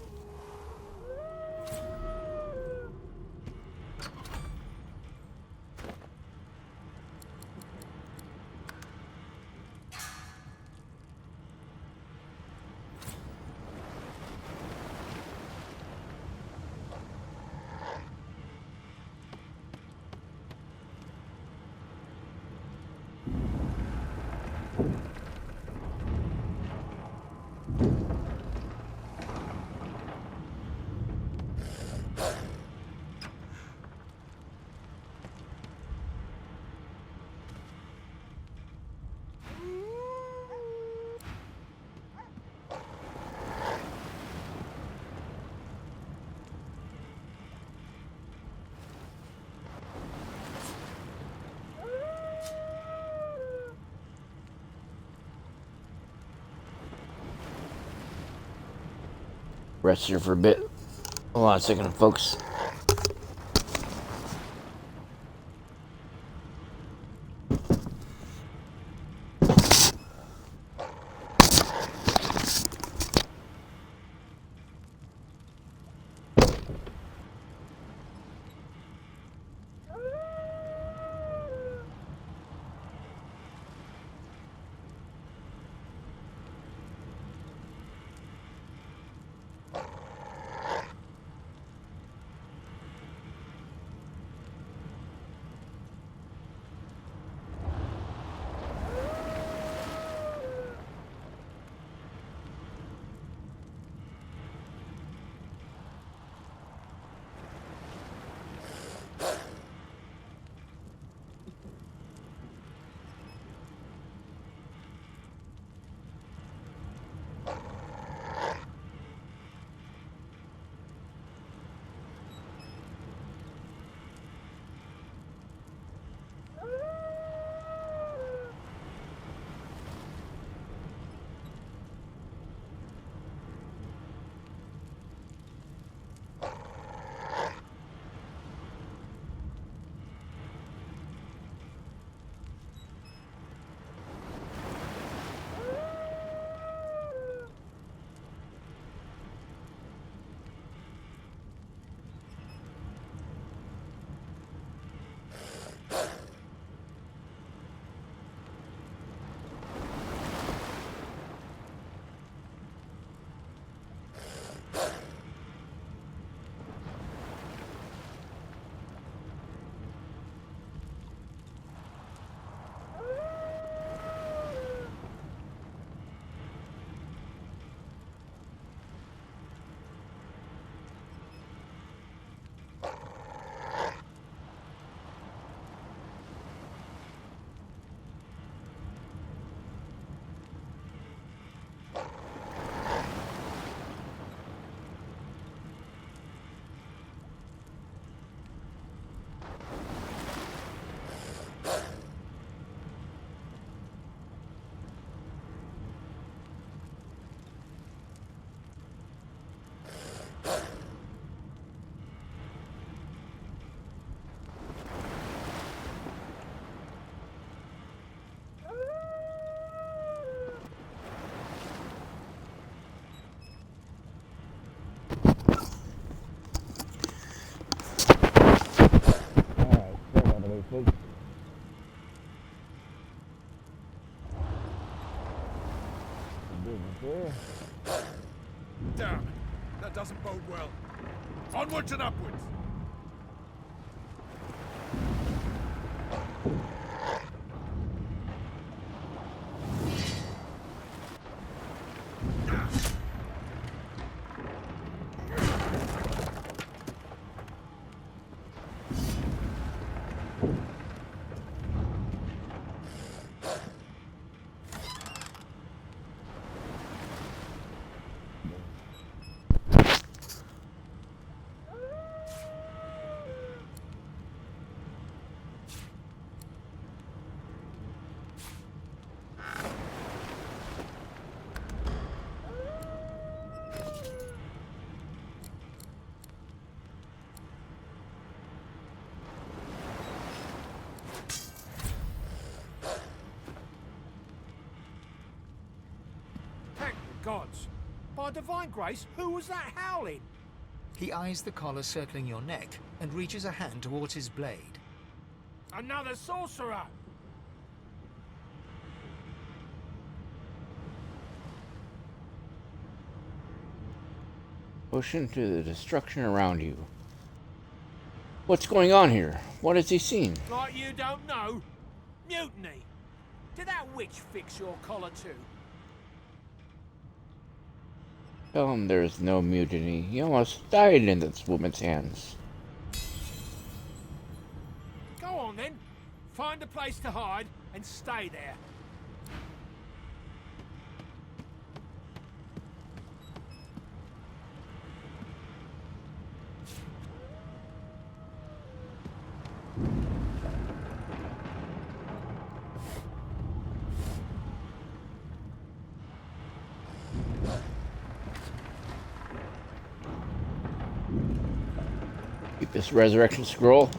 Rest here for a bit. Hold on a second, folks. Damn, that doesn't bode well. Onwards and upwards. Gods. By divine grace, who was that howling? He eyes the collar circling your neck and reaches a hand towards his blade. Another sorcerer! Push into the destruction around you. What's going on here? What has he seen? Like you don't know? Mutiny! Did that witch fix your collar too? Tell him there is no mutiny. He almost died in this woman's hands. Go on then. Find a place to hide and stay there. Keep this resurrection scroll.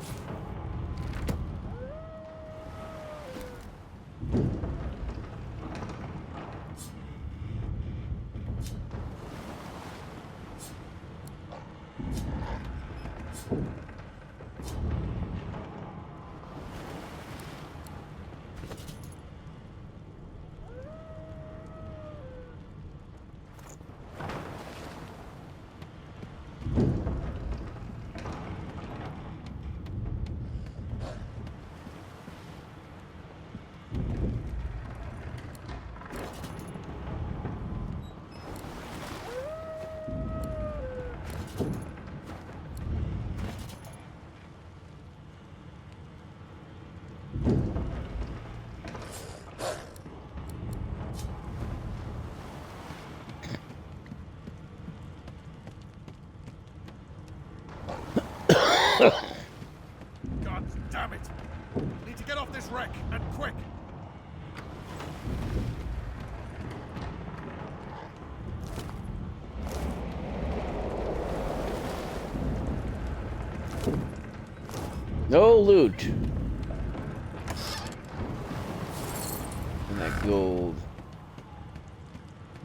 God damn it! Need to get off this wreck, and quick! No loot. And that gold.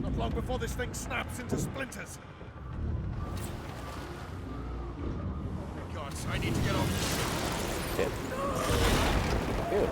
Not long before this thing snaps into splinters. Gods, I need to get off. Yeah. Ew.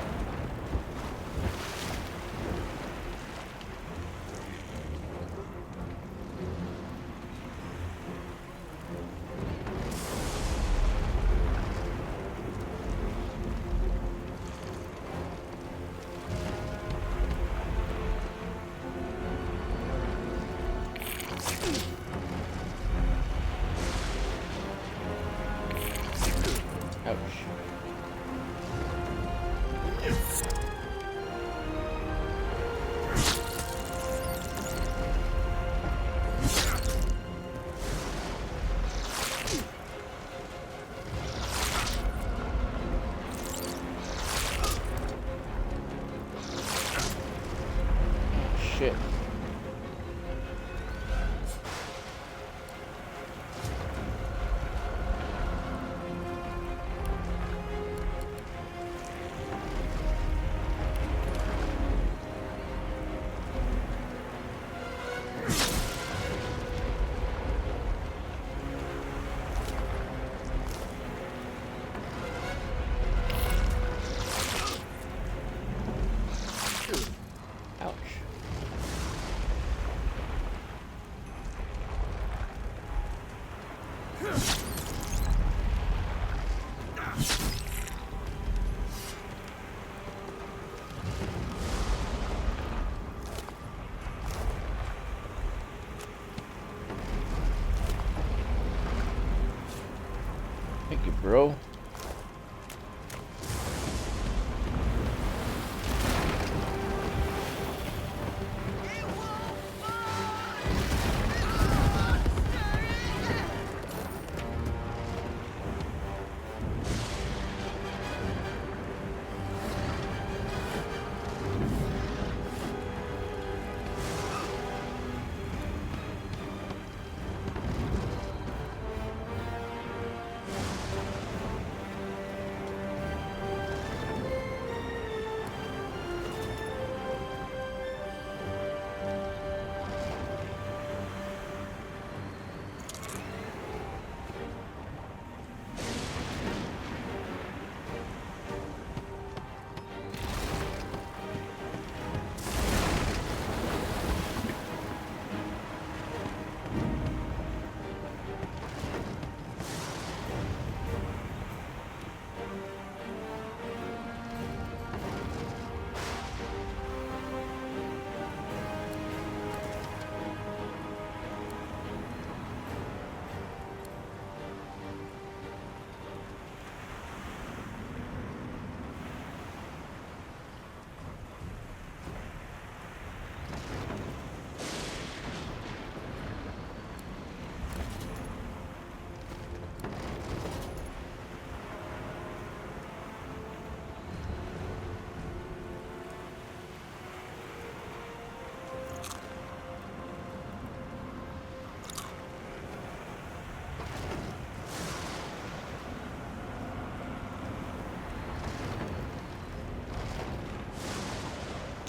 Ouch. Thank you, bro.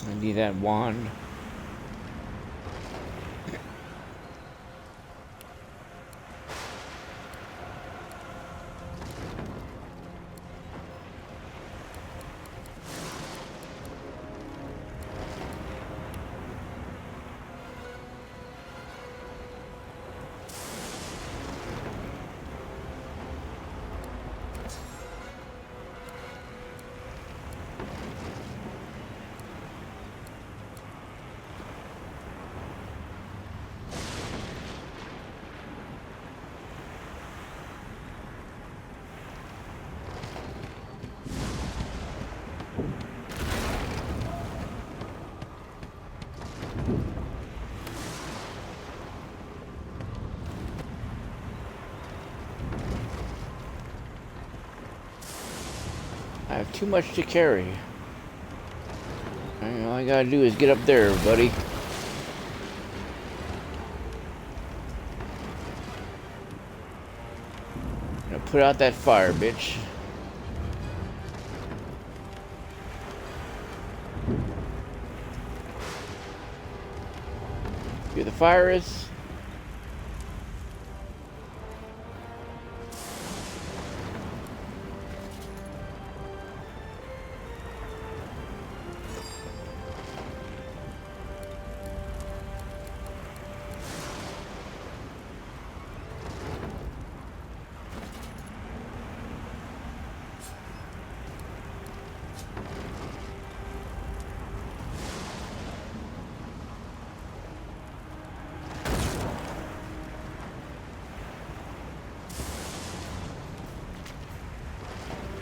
I need that wand. I have too much to carry. All I gotta do is get up there, buddy. Now put out that fire, bitch. Here the fire is.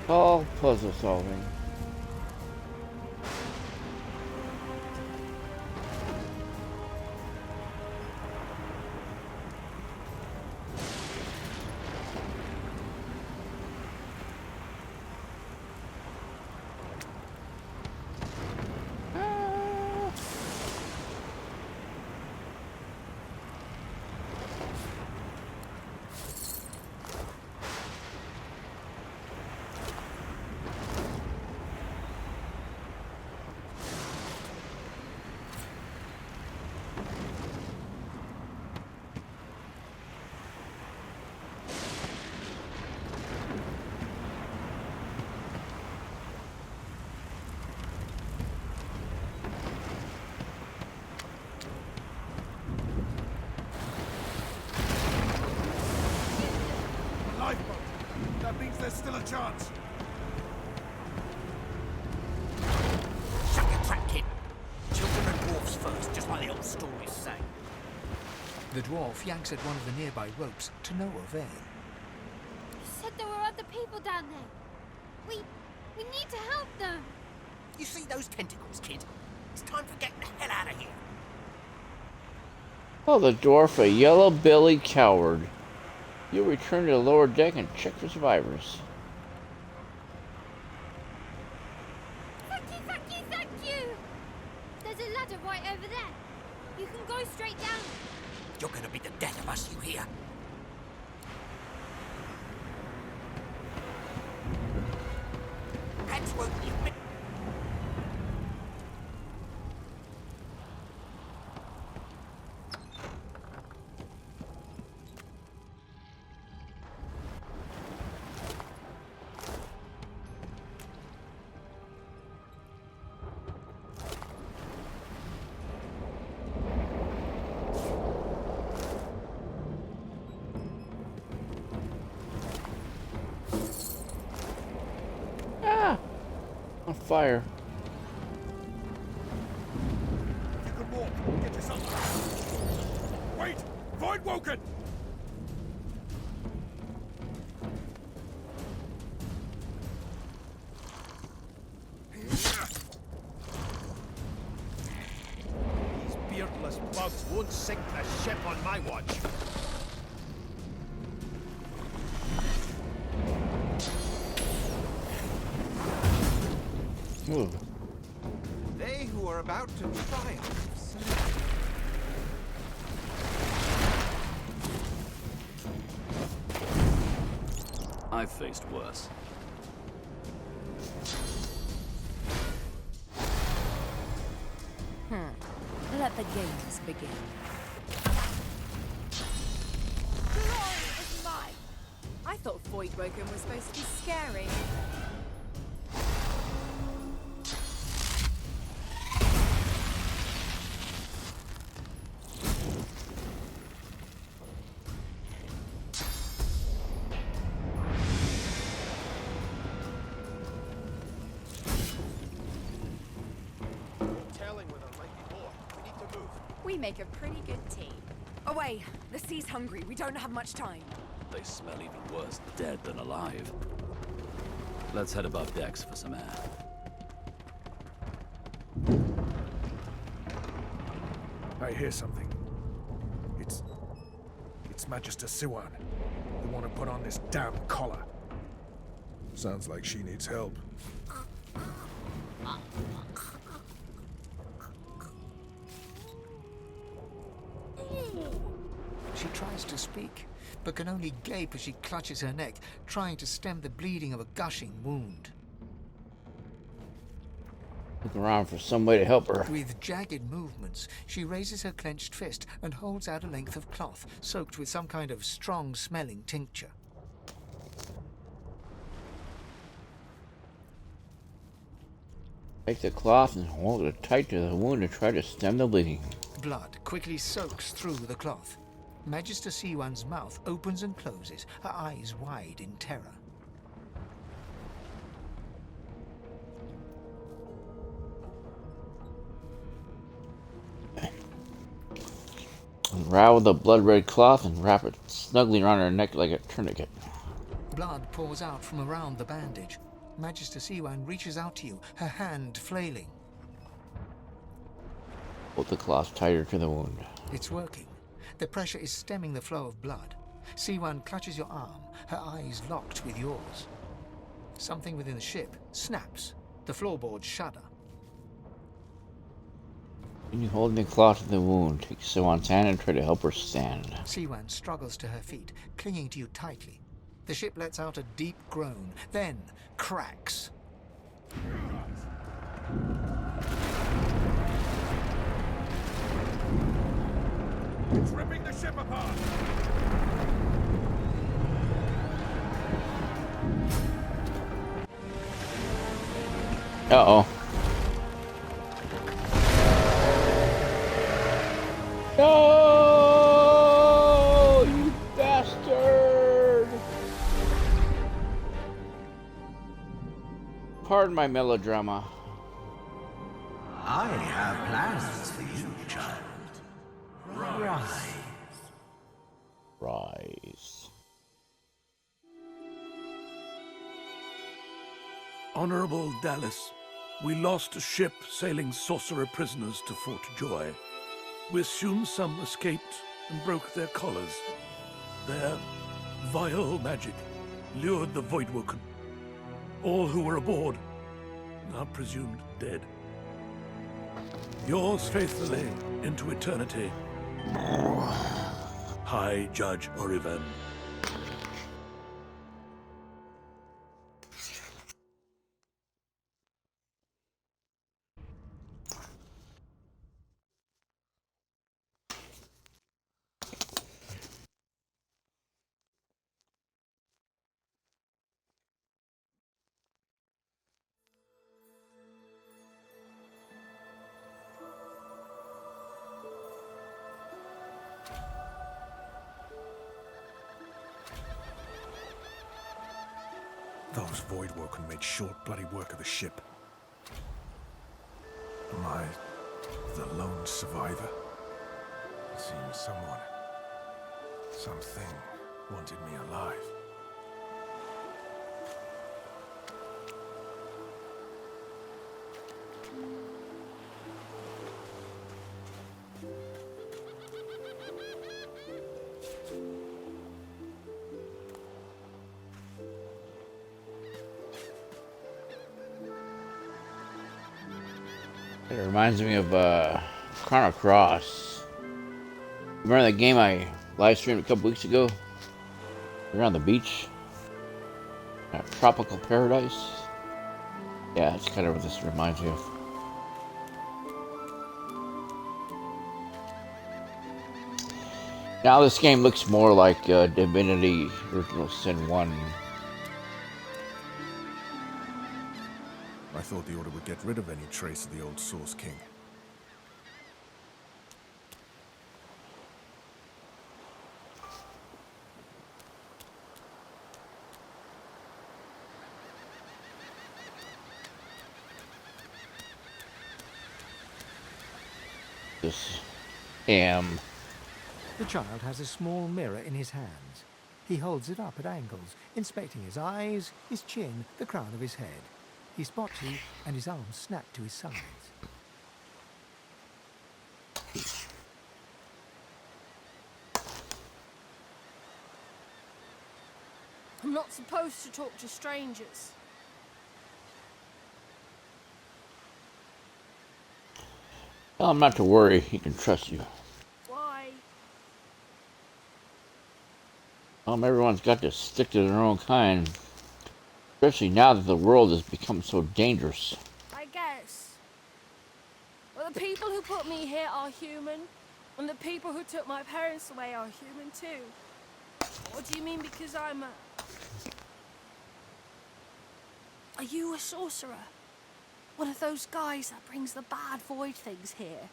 All puzzle solving. there's still a chance. Shut your trap, kid. Children and dwarfs first, just like the old stories say. The dwarf yanks at one of the nearby ropes to no avail. You said there were other people down there. We need to help them. You see those tentacles, kid? It's time for getting the hell out of here. Oh, the dwarf, a yellow-bellied coward. You'll return to the lower deck and check for survivors. Thank you, thank you, thank you! There's a ladder right over there. You can go straight down. You're gonna be the death of us, you hear? That's what you've been... On fire. You can walk. Get yourself. Wait! Void Woken! These beardless bugs won't sink the ship on my watch. Ooh. They who are about to triumph. I've faced worse. Let the games begin. Glory is mine. I thought Void Woken was supposed to be scary. We make a pretty good team. Away! The sea's hungry. We don't have much time. They smell even worse dead than alive. Let's head above decks for some air. I hear something. It's Magister Siwan. The one who put on this damn collar. Sounds like she needs help. She tries to speak, but can only gape as she clutches her neck, trying to stem the bleeding of a gushing wound. Look around for some way to help her. With jagged movements, she raises her clenched fist and holds out a length of cloth, soaked with some kind of strong-smelling tincture. Take the cloth and hold it tight to the wound to try to stem the bleeding. Blood quickly soaks through the cloth. Magister Siwan's mouth opens and closes, her eyes wide in terror. Unravel the blood-red cloth and wrap it snugly around her neck like a tourniquet. Blood pours out from around the bandage. Magister Siwan reaches out to you, her hand flailing. Hold the cloth tighter to the wound. It's working. The pressure is stemming the flow of blood. Siwan clutches your arm, her eyes locked with yours. Something within the ship snaps. The floorboards shudder. When you hold the cloth to the wound, take Siwan's hand and try to help her stand. Siwan struggles to her feet, clinging to you tightly. The ship lets out a deep groan, then cracks. It's ripping the ship apart! Uh-oh. No! You bastard! Pardon my melodrama. I have plans for you, child. Rise. Rise. Honorable Dallas, we lost a ship sailing sorcerer prisoners to Fort Joy. We assume some escaped and broke their collars. Their vile magic lured the Voidwoken. All who were aboard are presumed dead. Yours faithfully into eternity, High Judge Oriven. Those Voidwoken made short bloody work of the ship. Am I the lone survivor? It seems someone, something, wanted me alive. It reminds me of Chrono Cross. Remember that game I live streamed a couple weeks ago? You're on the beach. Tropical Paradise. Yeah, that's kind of what this reminds me of. Now this game looks more like Divinity Original Sin 1. I thought the Order would get rid of any trace of the old Source King. This am. The child has a small mirror in his hands. He holds it up at angles, inspecting his eyes, his chin, the crown of his head. He spots you, and his arms snap to his sides. I'm not supposed to talk to strangers. Tell him not to worry, he can trust you. Why? Everyone's got to stick to their own kind. Especially now that the world has become so dangerous. I guess. Well, the people who put me here are human, and the people who took my parents away are human too. What do you mean because I'm a... Are you a sorcerer? One of those guys that brings the bad void things here?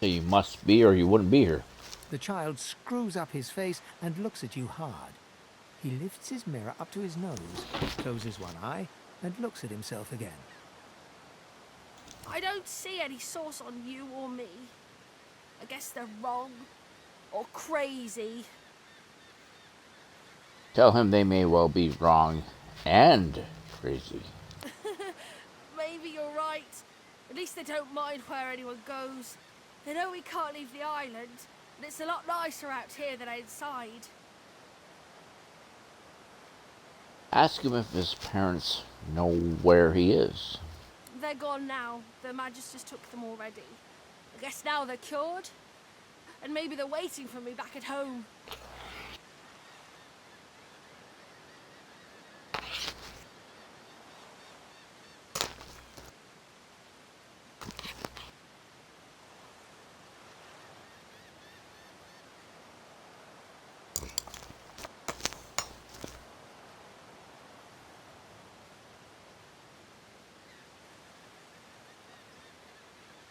So you must be, or you wouldn't be here. The child screws up his face and looks at you hard. He lifts his mirror up to his nose, closes one eye, and looks at himself again. I don't see any source on you or me. I guess they're wrong. Or crazy. Tell him they may well be wrong and crazy. Maybe you're right. At least they don't mind where anyone goes. They know we can't leave the island, and it's a lot nicer out here than outside. Ask him if his parents know where he is. They're gone now. The Magisters took them already. I guess now they're cured. And maybe they're waiting for me back at home.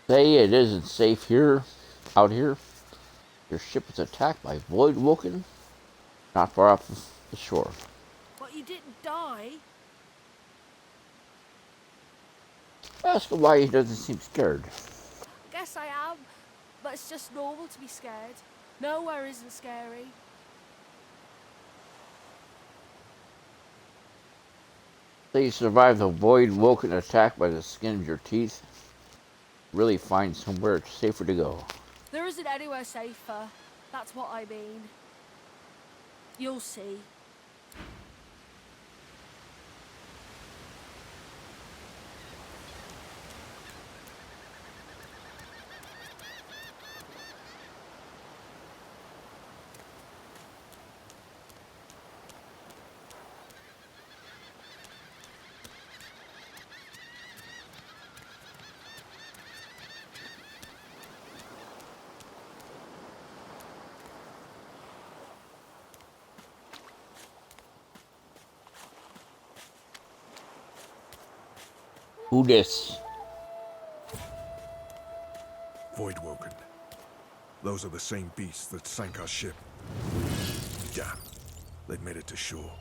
Say it isn't safe here, out here. Your ship was attacked by Void Woken, not far off the shore. But you didn't die. Ask him why he doesn't seem scared. Guess I am, but it's just normal to be scared. Nowhere isn't scary. So you survived the Void Woken attack by the skin of your teeth. Really find somewhere safer to go. There isn't anywhere safer. That's what I mean. You'll see. Who this? Void Woken. Those are the same beasts that sank our ship. Damn. They've made it to shore.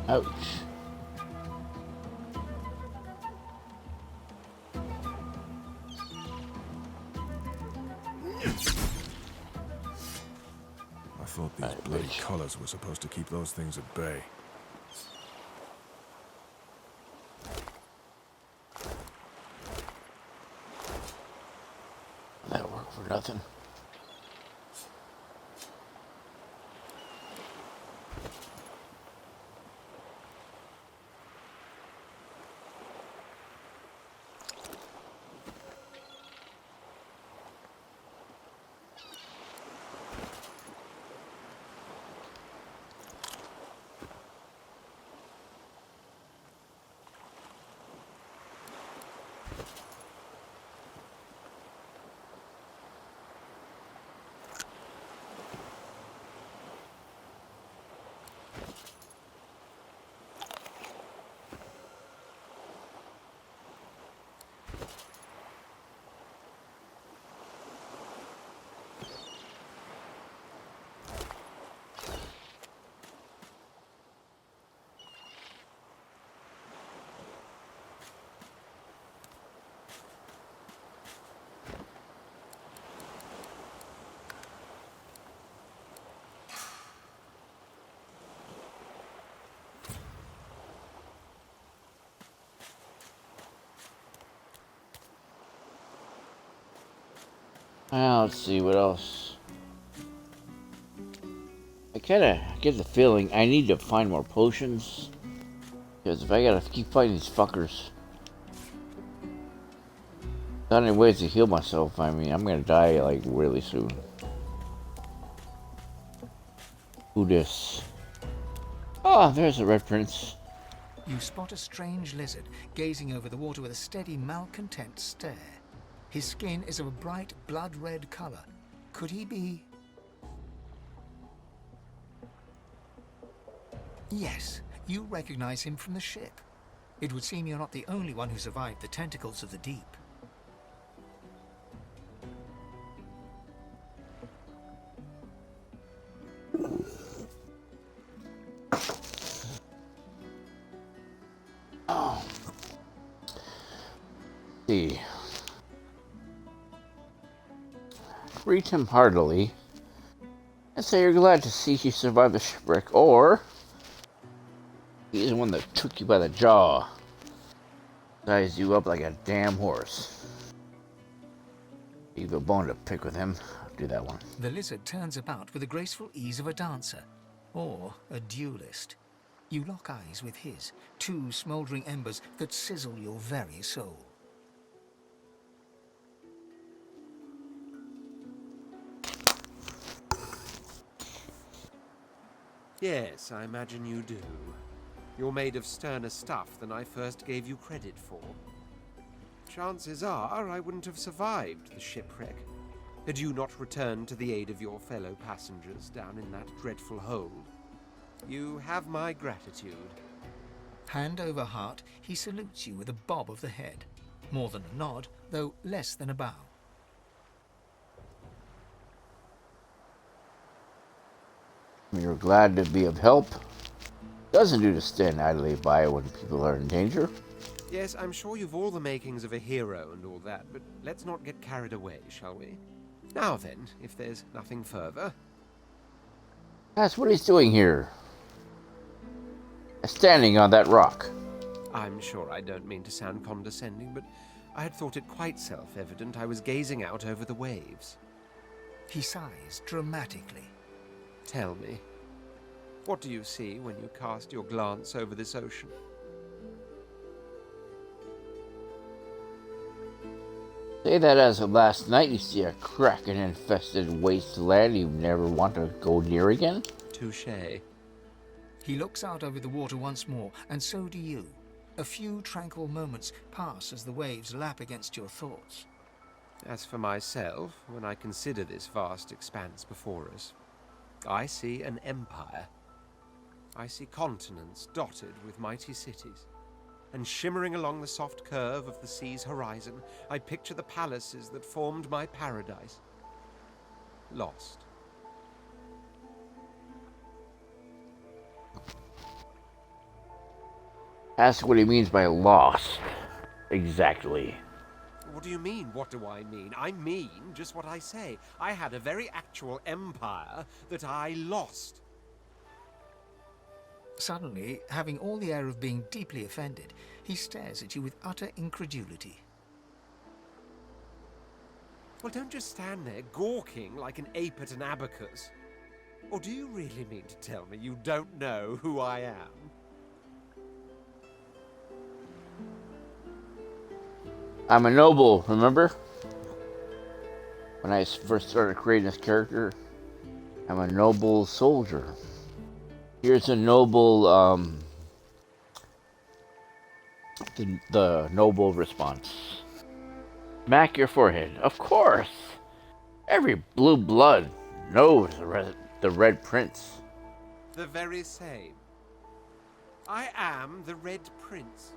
Ouch. I thought these bloody collars were supposed to keep those things at bay. That worked for nothing. Let's see what else. I kinda get the feeling I need to find more potions. Because if I gotta keep fighting these fuckers, not any ways to heal myself, I mean, I'm gonna die like really soon. Who this? Oh, there's the Red Prince. You spot a strange lizard gazing over the water with a steady, malcontent stare. His skin is of a bright, blood-red color. Could he be... Yes, you recognize him from the ship. It would seem you're not the only one who survived the tentacles of the deep. Oh. See. Greet him heartily and say you're glad to see he survived the shipwreck, or he's the one that took you by the jaw. Size you up like a damn horse. You've a bone to pick with him. I'll do that one. The lizard turns about with the graceful ease of a dancer, or a duelist. You lock eyes with his, two smouldering embers that sizzle your very soul. Yes, I imagine you do. You're made of sterner stuff than I first gave you credit for. Chances are I wouldn't have survived the shipwreck had you not returned to the aid of your fellow passengers down in that dreadful hold. You have my gratitude. Hand over heart, he salutes you with a bob of the head. More than a nod, though less than a bow. You're glad to be of help. Doesn't do to stand idly by when people are in danger. Yes, I'm sure you've all the makings of a hero and all that, but let's not get carried away, shall we? Now then, if there's nothing further. That's what he's doing here. Standing on that rock. I'm sure I don't mean to sound condescending, but I had thought it quite self-evident I was gazing out over the waves. He sighs dramatically. Tell me, what do you see when you cast your glance over this ocean? Say that as of last night you see a kraken-infested wasteland you never want to go near again? Touché. He looks out over the water once more, and so do you. A few tranquil moments pass as the waves lap against your thoughts. As for myself, when I consider this vast expanse before us, I see an empire. I see continents dotted with mighty cities. And shimmering along the soft curve of the sea's horizon, I picture the palaces that formed my paradise. Lost. Ask what he means by lost. Exactly. What do you mean, what do I mean? I mean just what I say. I had a very actual empire that I lost. Suddenly, having all the air of being deeply offended, he stares at you with utter incredulity. Well, don't just stand there gawking like an ape at an abacus. Or do you really mean to tell me you don't know who I am? I'm a noble, remember? When I first started creating this character, I'm a noble soldier. Here's a noble, the noble response. Smack your forehead. Of course! Every blue blood knows the Red Prince. The very same. I am the Red Prince,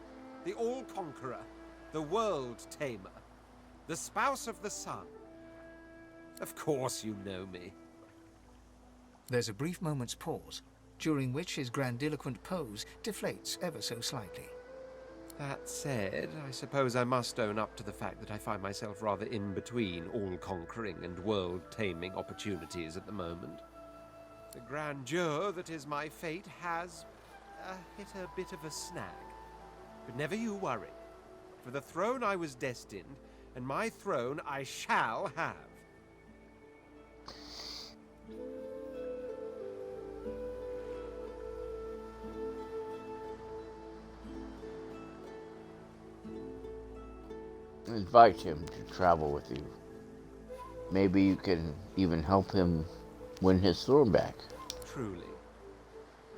the All-Conqueror, the World Tamer, the Spouse of the Sun. Of course you know me. There's a brief moment's pause, during which his grandiloquent pose deflates ever so slightly. That said, I suppose I must own up to the fact that I find myself rather in between all-conquering and world-taming opportunities at the moment. The grandeur that is my fate has hit a bit of a snag. But never you worry. For the throne I was destined, and my throne I shall have. Invite him to travel with you. Maybe you can even help him win his throne back. Truly.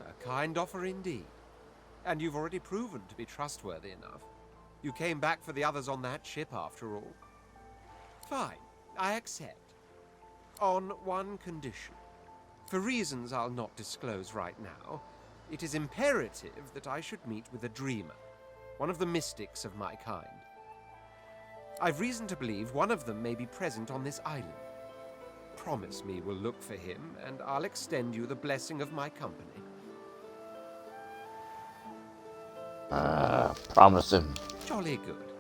A kind offer indeed. And you've already proven to be trustworthy enough. You came back for the others on that ship, after all. Fine, I accept. On one condition. For reasons I'll not disclose right now, it is imperative that I should meet with a dreamer, one of the mystics of my kind. I've reason to believe one of them may be present on this island. Promise me we'll look for him, and I'll extend you the blessing of my company. Promise him. Jolly good.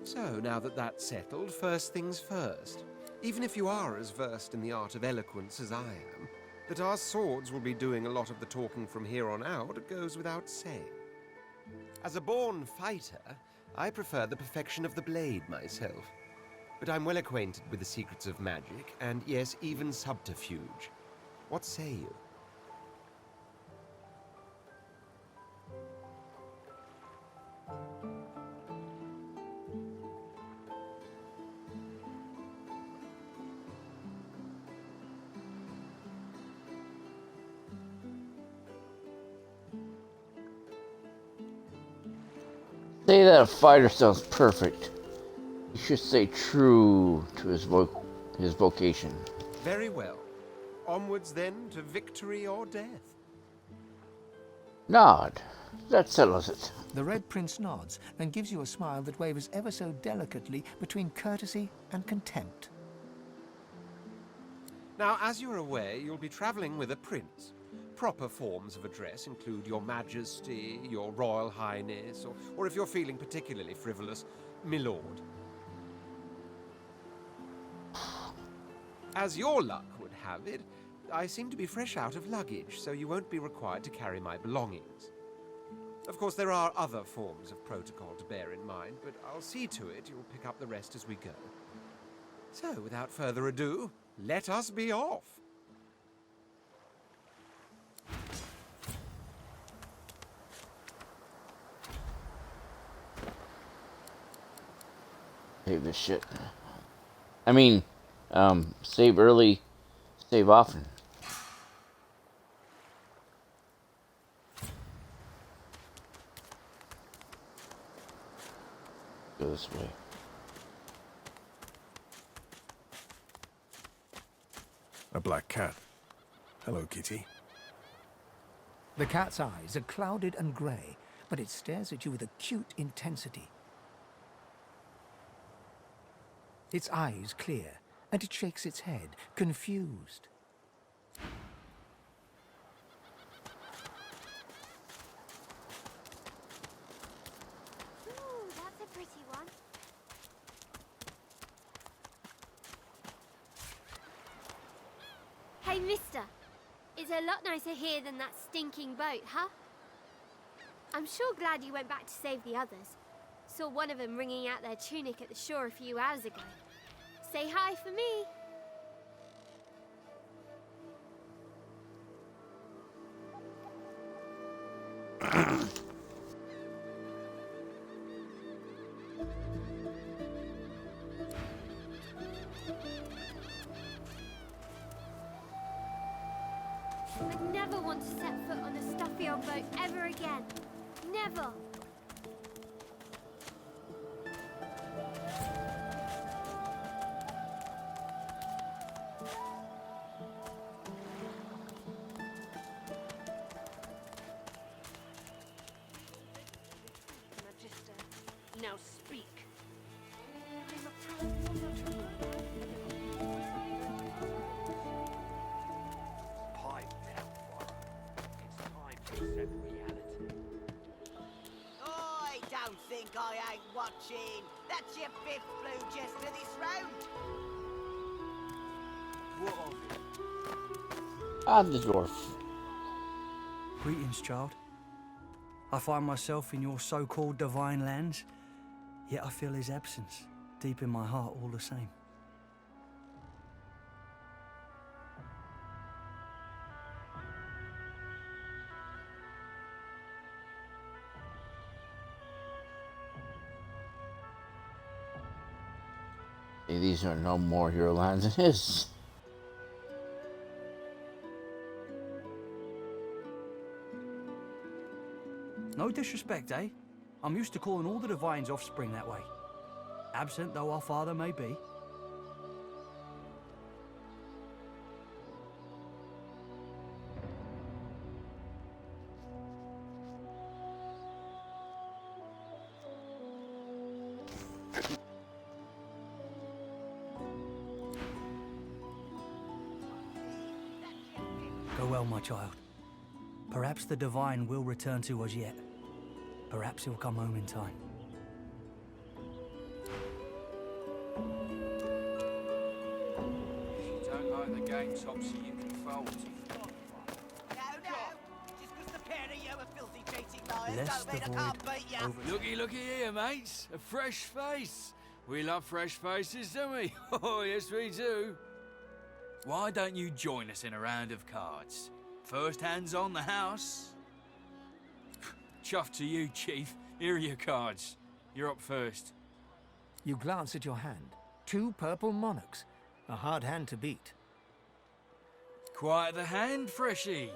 So, now that that's settled, first things first. Even if you are as versed in the art of eloquence as I am, that our swords will be doing a lot of the talking from here on out goes without saying. As a born fighter, I prefer the perfection of the blade myself. But I'm well acquainted with the secrets of magic, and yes, even subterfuge. What say you? Say that a fighter sounds perfect. You should stay true to his vocation. Very well. Onwards then to victory or death. Nod. That settles it. The Red Prince nods and gives you a smile that wavers ever so delicately between courtesy and contempt. Now, as you're aware, you'll be traveling with a prince. Proper forms of address include Your Majesty, Your Royal Highness, or if you're feeling particularly frivolous, Milord. As your luck would have it, I seem to be fresh out of luggage, so you won't be required to carry my belongings. Of course, there are other forms of protocol to bear in mind, but I'll see to it you'll pick up the rest as we go. So, without further ado, let us be off. Save this shit. I mean, save early, save often. Go this way. A black cat. Hello, kitty. The cat's eyes are clouded and grey, but it stares at you with acute intensity. Its eyes clear, and it shakes its head, confused. Ooh, that's a pretty one. Hey, mister. It's a lot nicer here than that stinking boat, huh? I'm sure glad you went back to save the others. Saw one of them wringing out their tunic at the shore a few hours ago. Say hi for me. I'd never want to set foot on a stuffy old boat ever again. Never. Now speak. Pipe down, Warren. It's time to accept reality. I don't think I ain't watching. That's your fifth blue jester this round. What of it? Ah, the dwarf. Greetings, child. I find myself in your so-called divine lands, yet I feel his absence deep in my heart all the same. Hey, these are no more hero lands than his. No disrespect, eh? I'm used to calling all the Divine's offspring that way. Absent though our father may be. Go well, my child. Perhaps the Divine will return to us yet. Perhaps he'll come home in time. You don't like the game, Topsy, you can fold. No, no. Just because the pair of you are filthy cheating lest the void over... Looky here, mates. A fresh face. We love fresh faces, don't we? Oh, yes, we do. Why don't you join us in a round of cards? First hands on the house. Chuff to you, Chief. Here are your cards. You're up first. You glance at your hand. 2 purple monarchs. A hard hand to beat. Quite the hand, Freshie.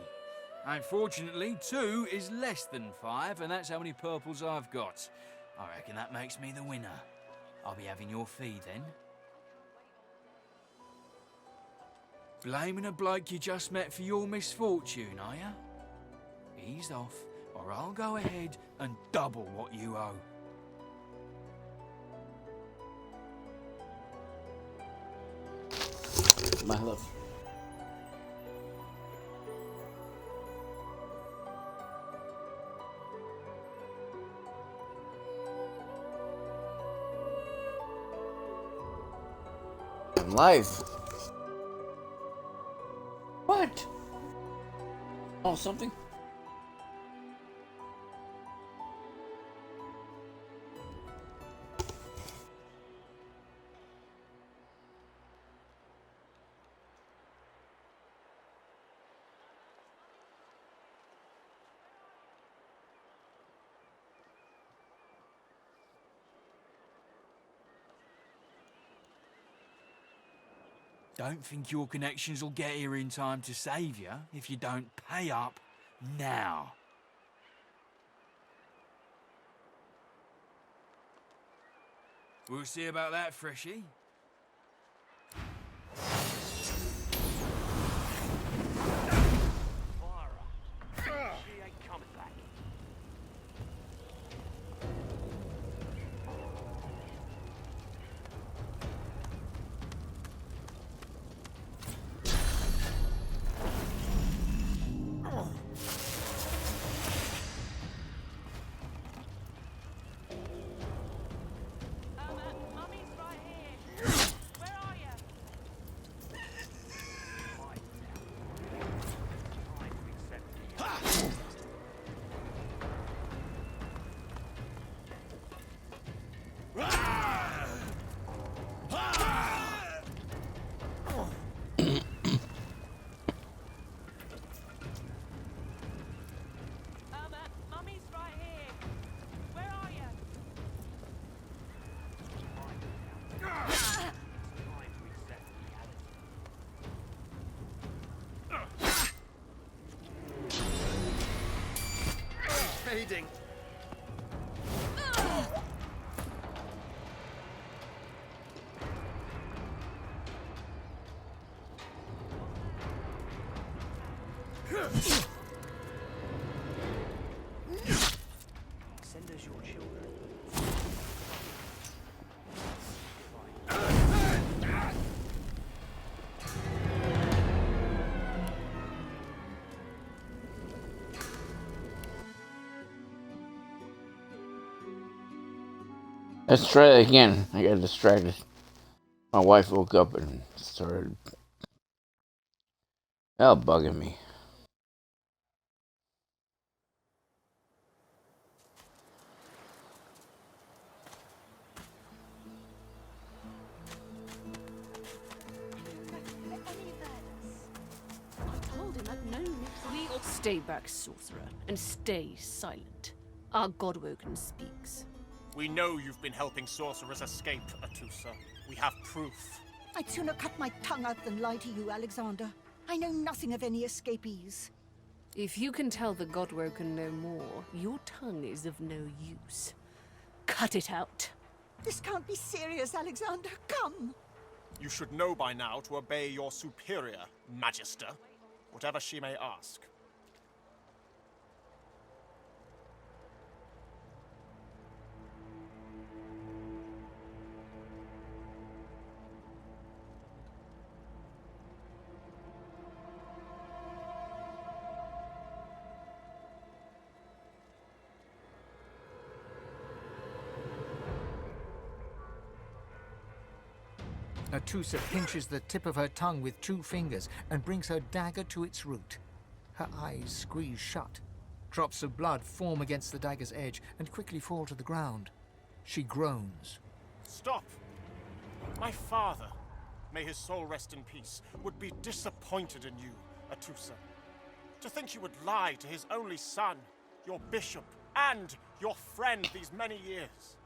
Unfortunately, 2 is less than 5, and that's how many purples I've got. I reckon that makes me the winner. I'll be having your fee then. Blaming a bloke you just met for your misfortune, are ya? Ease off, or I'll go ahead and double what you owe. My love. I'm live. What? Oh, something? Don't think your connections will get here in time to save you if you don't pay up now. We'll see about that, Freshie. She ain't coming back. Fading. Send us your children. Let's try it again. I got distracted. My wife woke up and started bugging me. I told him I'd known it. Stay back, sorcerer, and stay silent. Our Godwoken speaks. We know you've been helping sorcerers escape, Atusa. We have proof. I'd sooner cut my tongue out than lie to you, Alexander. I know nothing of any escapees. If you can tell the Godwoken no more, your tongue is of no use. Cut it out. This can't be serious, Alexander. Come! You should know by now to obey your superior, Magister, whatever she may ask. Atusa pinches the tip of her tongue with 2 fingers and brings her dagger to its root. Her eyes squeeze shut. Drops of blood form against the dagger's edge and quickly fall to the ground. She groans. Stop! My father, may his soul rest in peace, would be disappointed in you, Atusa. To think you would lie to his only son, your bishop, and your friend these many years.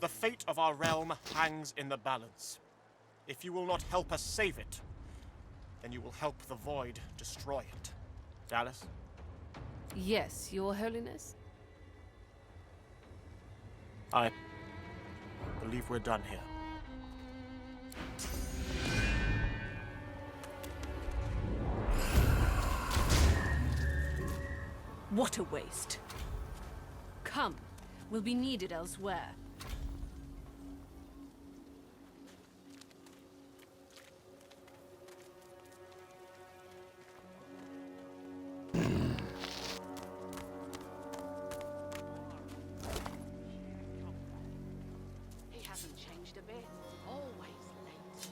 The fate of our realm hangs in the balance. If you will not help us save it, then you will help the Void destroy it. Dallas? Yes, Your Holiness? I believe we're done here. What a waste. Come, we'll be needed elsewhere. He hasn't changed a bit. Always late.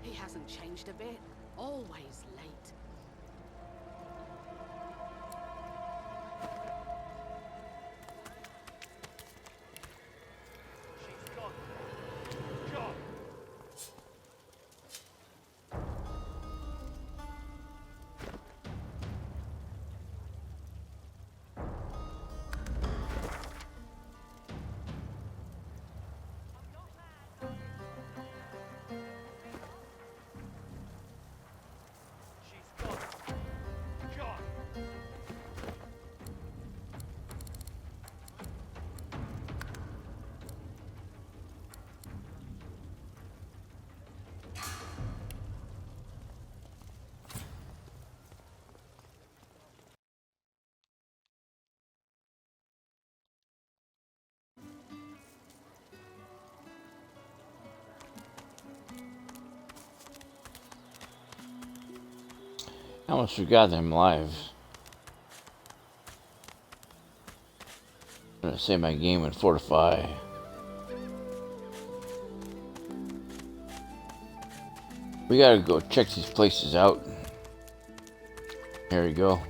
He hasn't changed a bit. Always late. I almost forgot them live. I'm gonna save my game and fortify. We gotta go check these places out. There we go.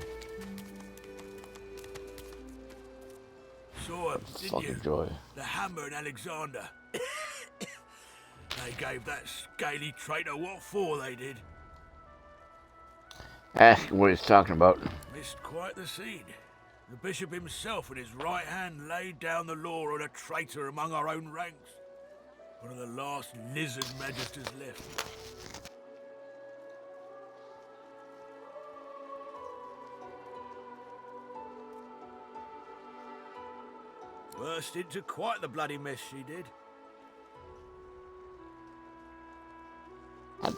Saw him, didn't Fucking you? joy. The Hammer and Alexander. They gave that scaly traitor what for, they did. Ask him what he's talking about. Missed quite the scene. The bishop himself with his right hand laid down the law on a traitor among our own ranks. One of the last lizard magisters left. Burst into quite the bloody mess she did.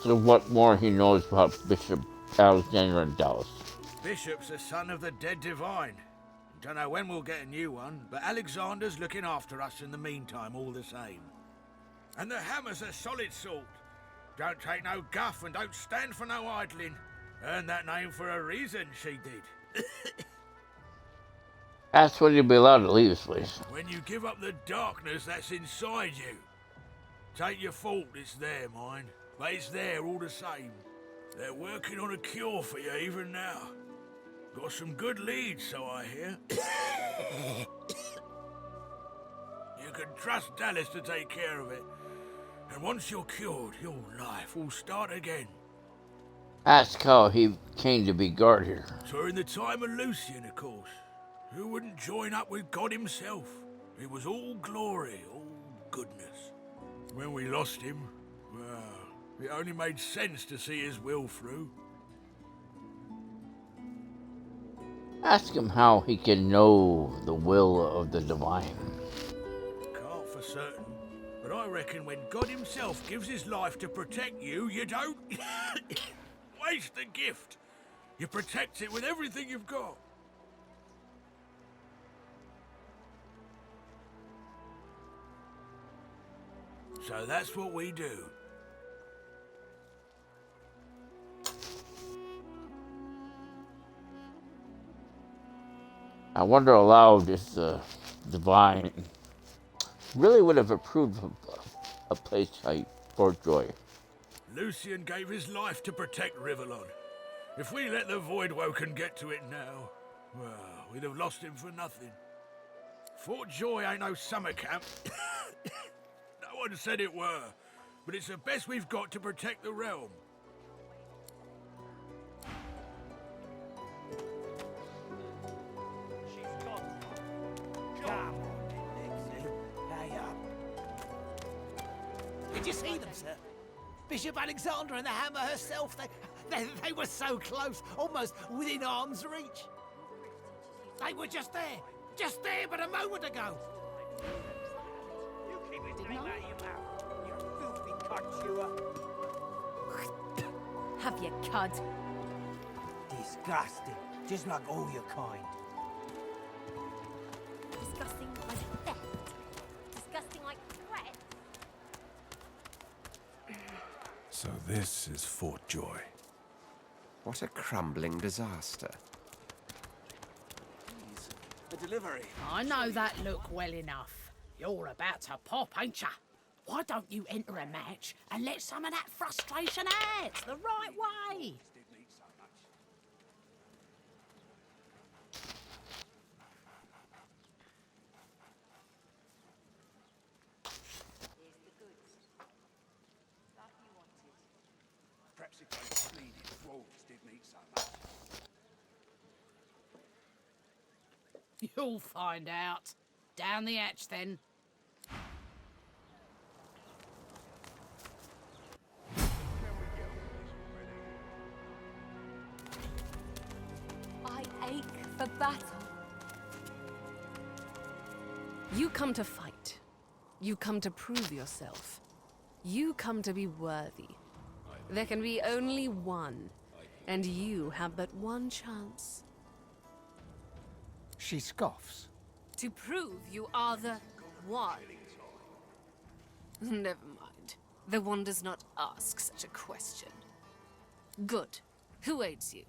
So what more he knows about Bishop Alexander and Dallas. Bishop's a son of the dead divine. Don't know when we'll get a new one, but Alexander's looking after us in the meantime all the same. And the Hammer's a solid sort. Don't take no guff and don't stand for no idling. Earned that name for a reason, she did. That's when you'll be allowed to leave this place. When you give up the darkness that's inside you. Take your fault, it's there, mine. But it's there all the same. They're working on a cure for you even now. Got some good leads, so I hear. You can trust Dallas to take care of it. And once you're cured, your life will start again. Ask how he came to be guard here. During the time of Lucian, of course. Who wouldn't join up with God himself? It was all glory, all goodness. When we lost him, well, it only made sense to see his will through. Ask him how he can know the will of the divine. Can't for certain, but I reckon when God himself gives his life to protect you, you don't waste the gift. You protect it with everything you've got. So that's what we do. I wonder aloud if the divine really would have approved of a place like Fort Joy. Lucian gave his life to protect Rivellon. If we let the Voidwoken get to it now, well, we'd have lost him for nothing. Fort Joy ain't no summer camp. No one said it were, but it's the best we've got to protect the realm. Did you see them, sir? Bishop Alexander and the Hammer herself, they were so close, almost within arm's reach. They were just there but a moment ago. You keep it tight out of your mouth, you filthy cud chewer. Have you cud? Disgusting, just like all your kind. Disgusting like theft. Disgusting like threat. So this is Fort Joy. What a crumbling disaster. A delivery. I know that look well enough. You're about to pop, ain't ya? Why don't you enter a match and let some of that frustration out the right way? Perhaps if those bleeding wolves didn't eat so much. You'll find out. Down the hatch, then. I ache for battle. You come to fight. You come to prove yourself. You come to be worthy. There can be only one, and you have but one chance. She scoffs. To prove you are the one. Never mind. The one does not ask such a question. Good. Who aids you?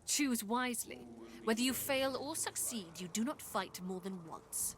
Choose wisely. Whether you fail or succeed, you do not fight more than once.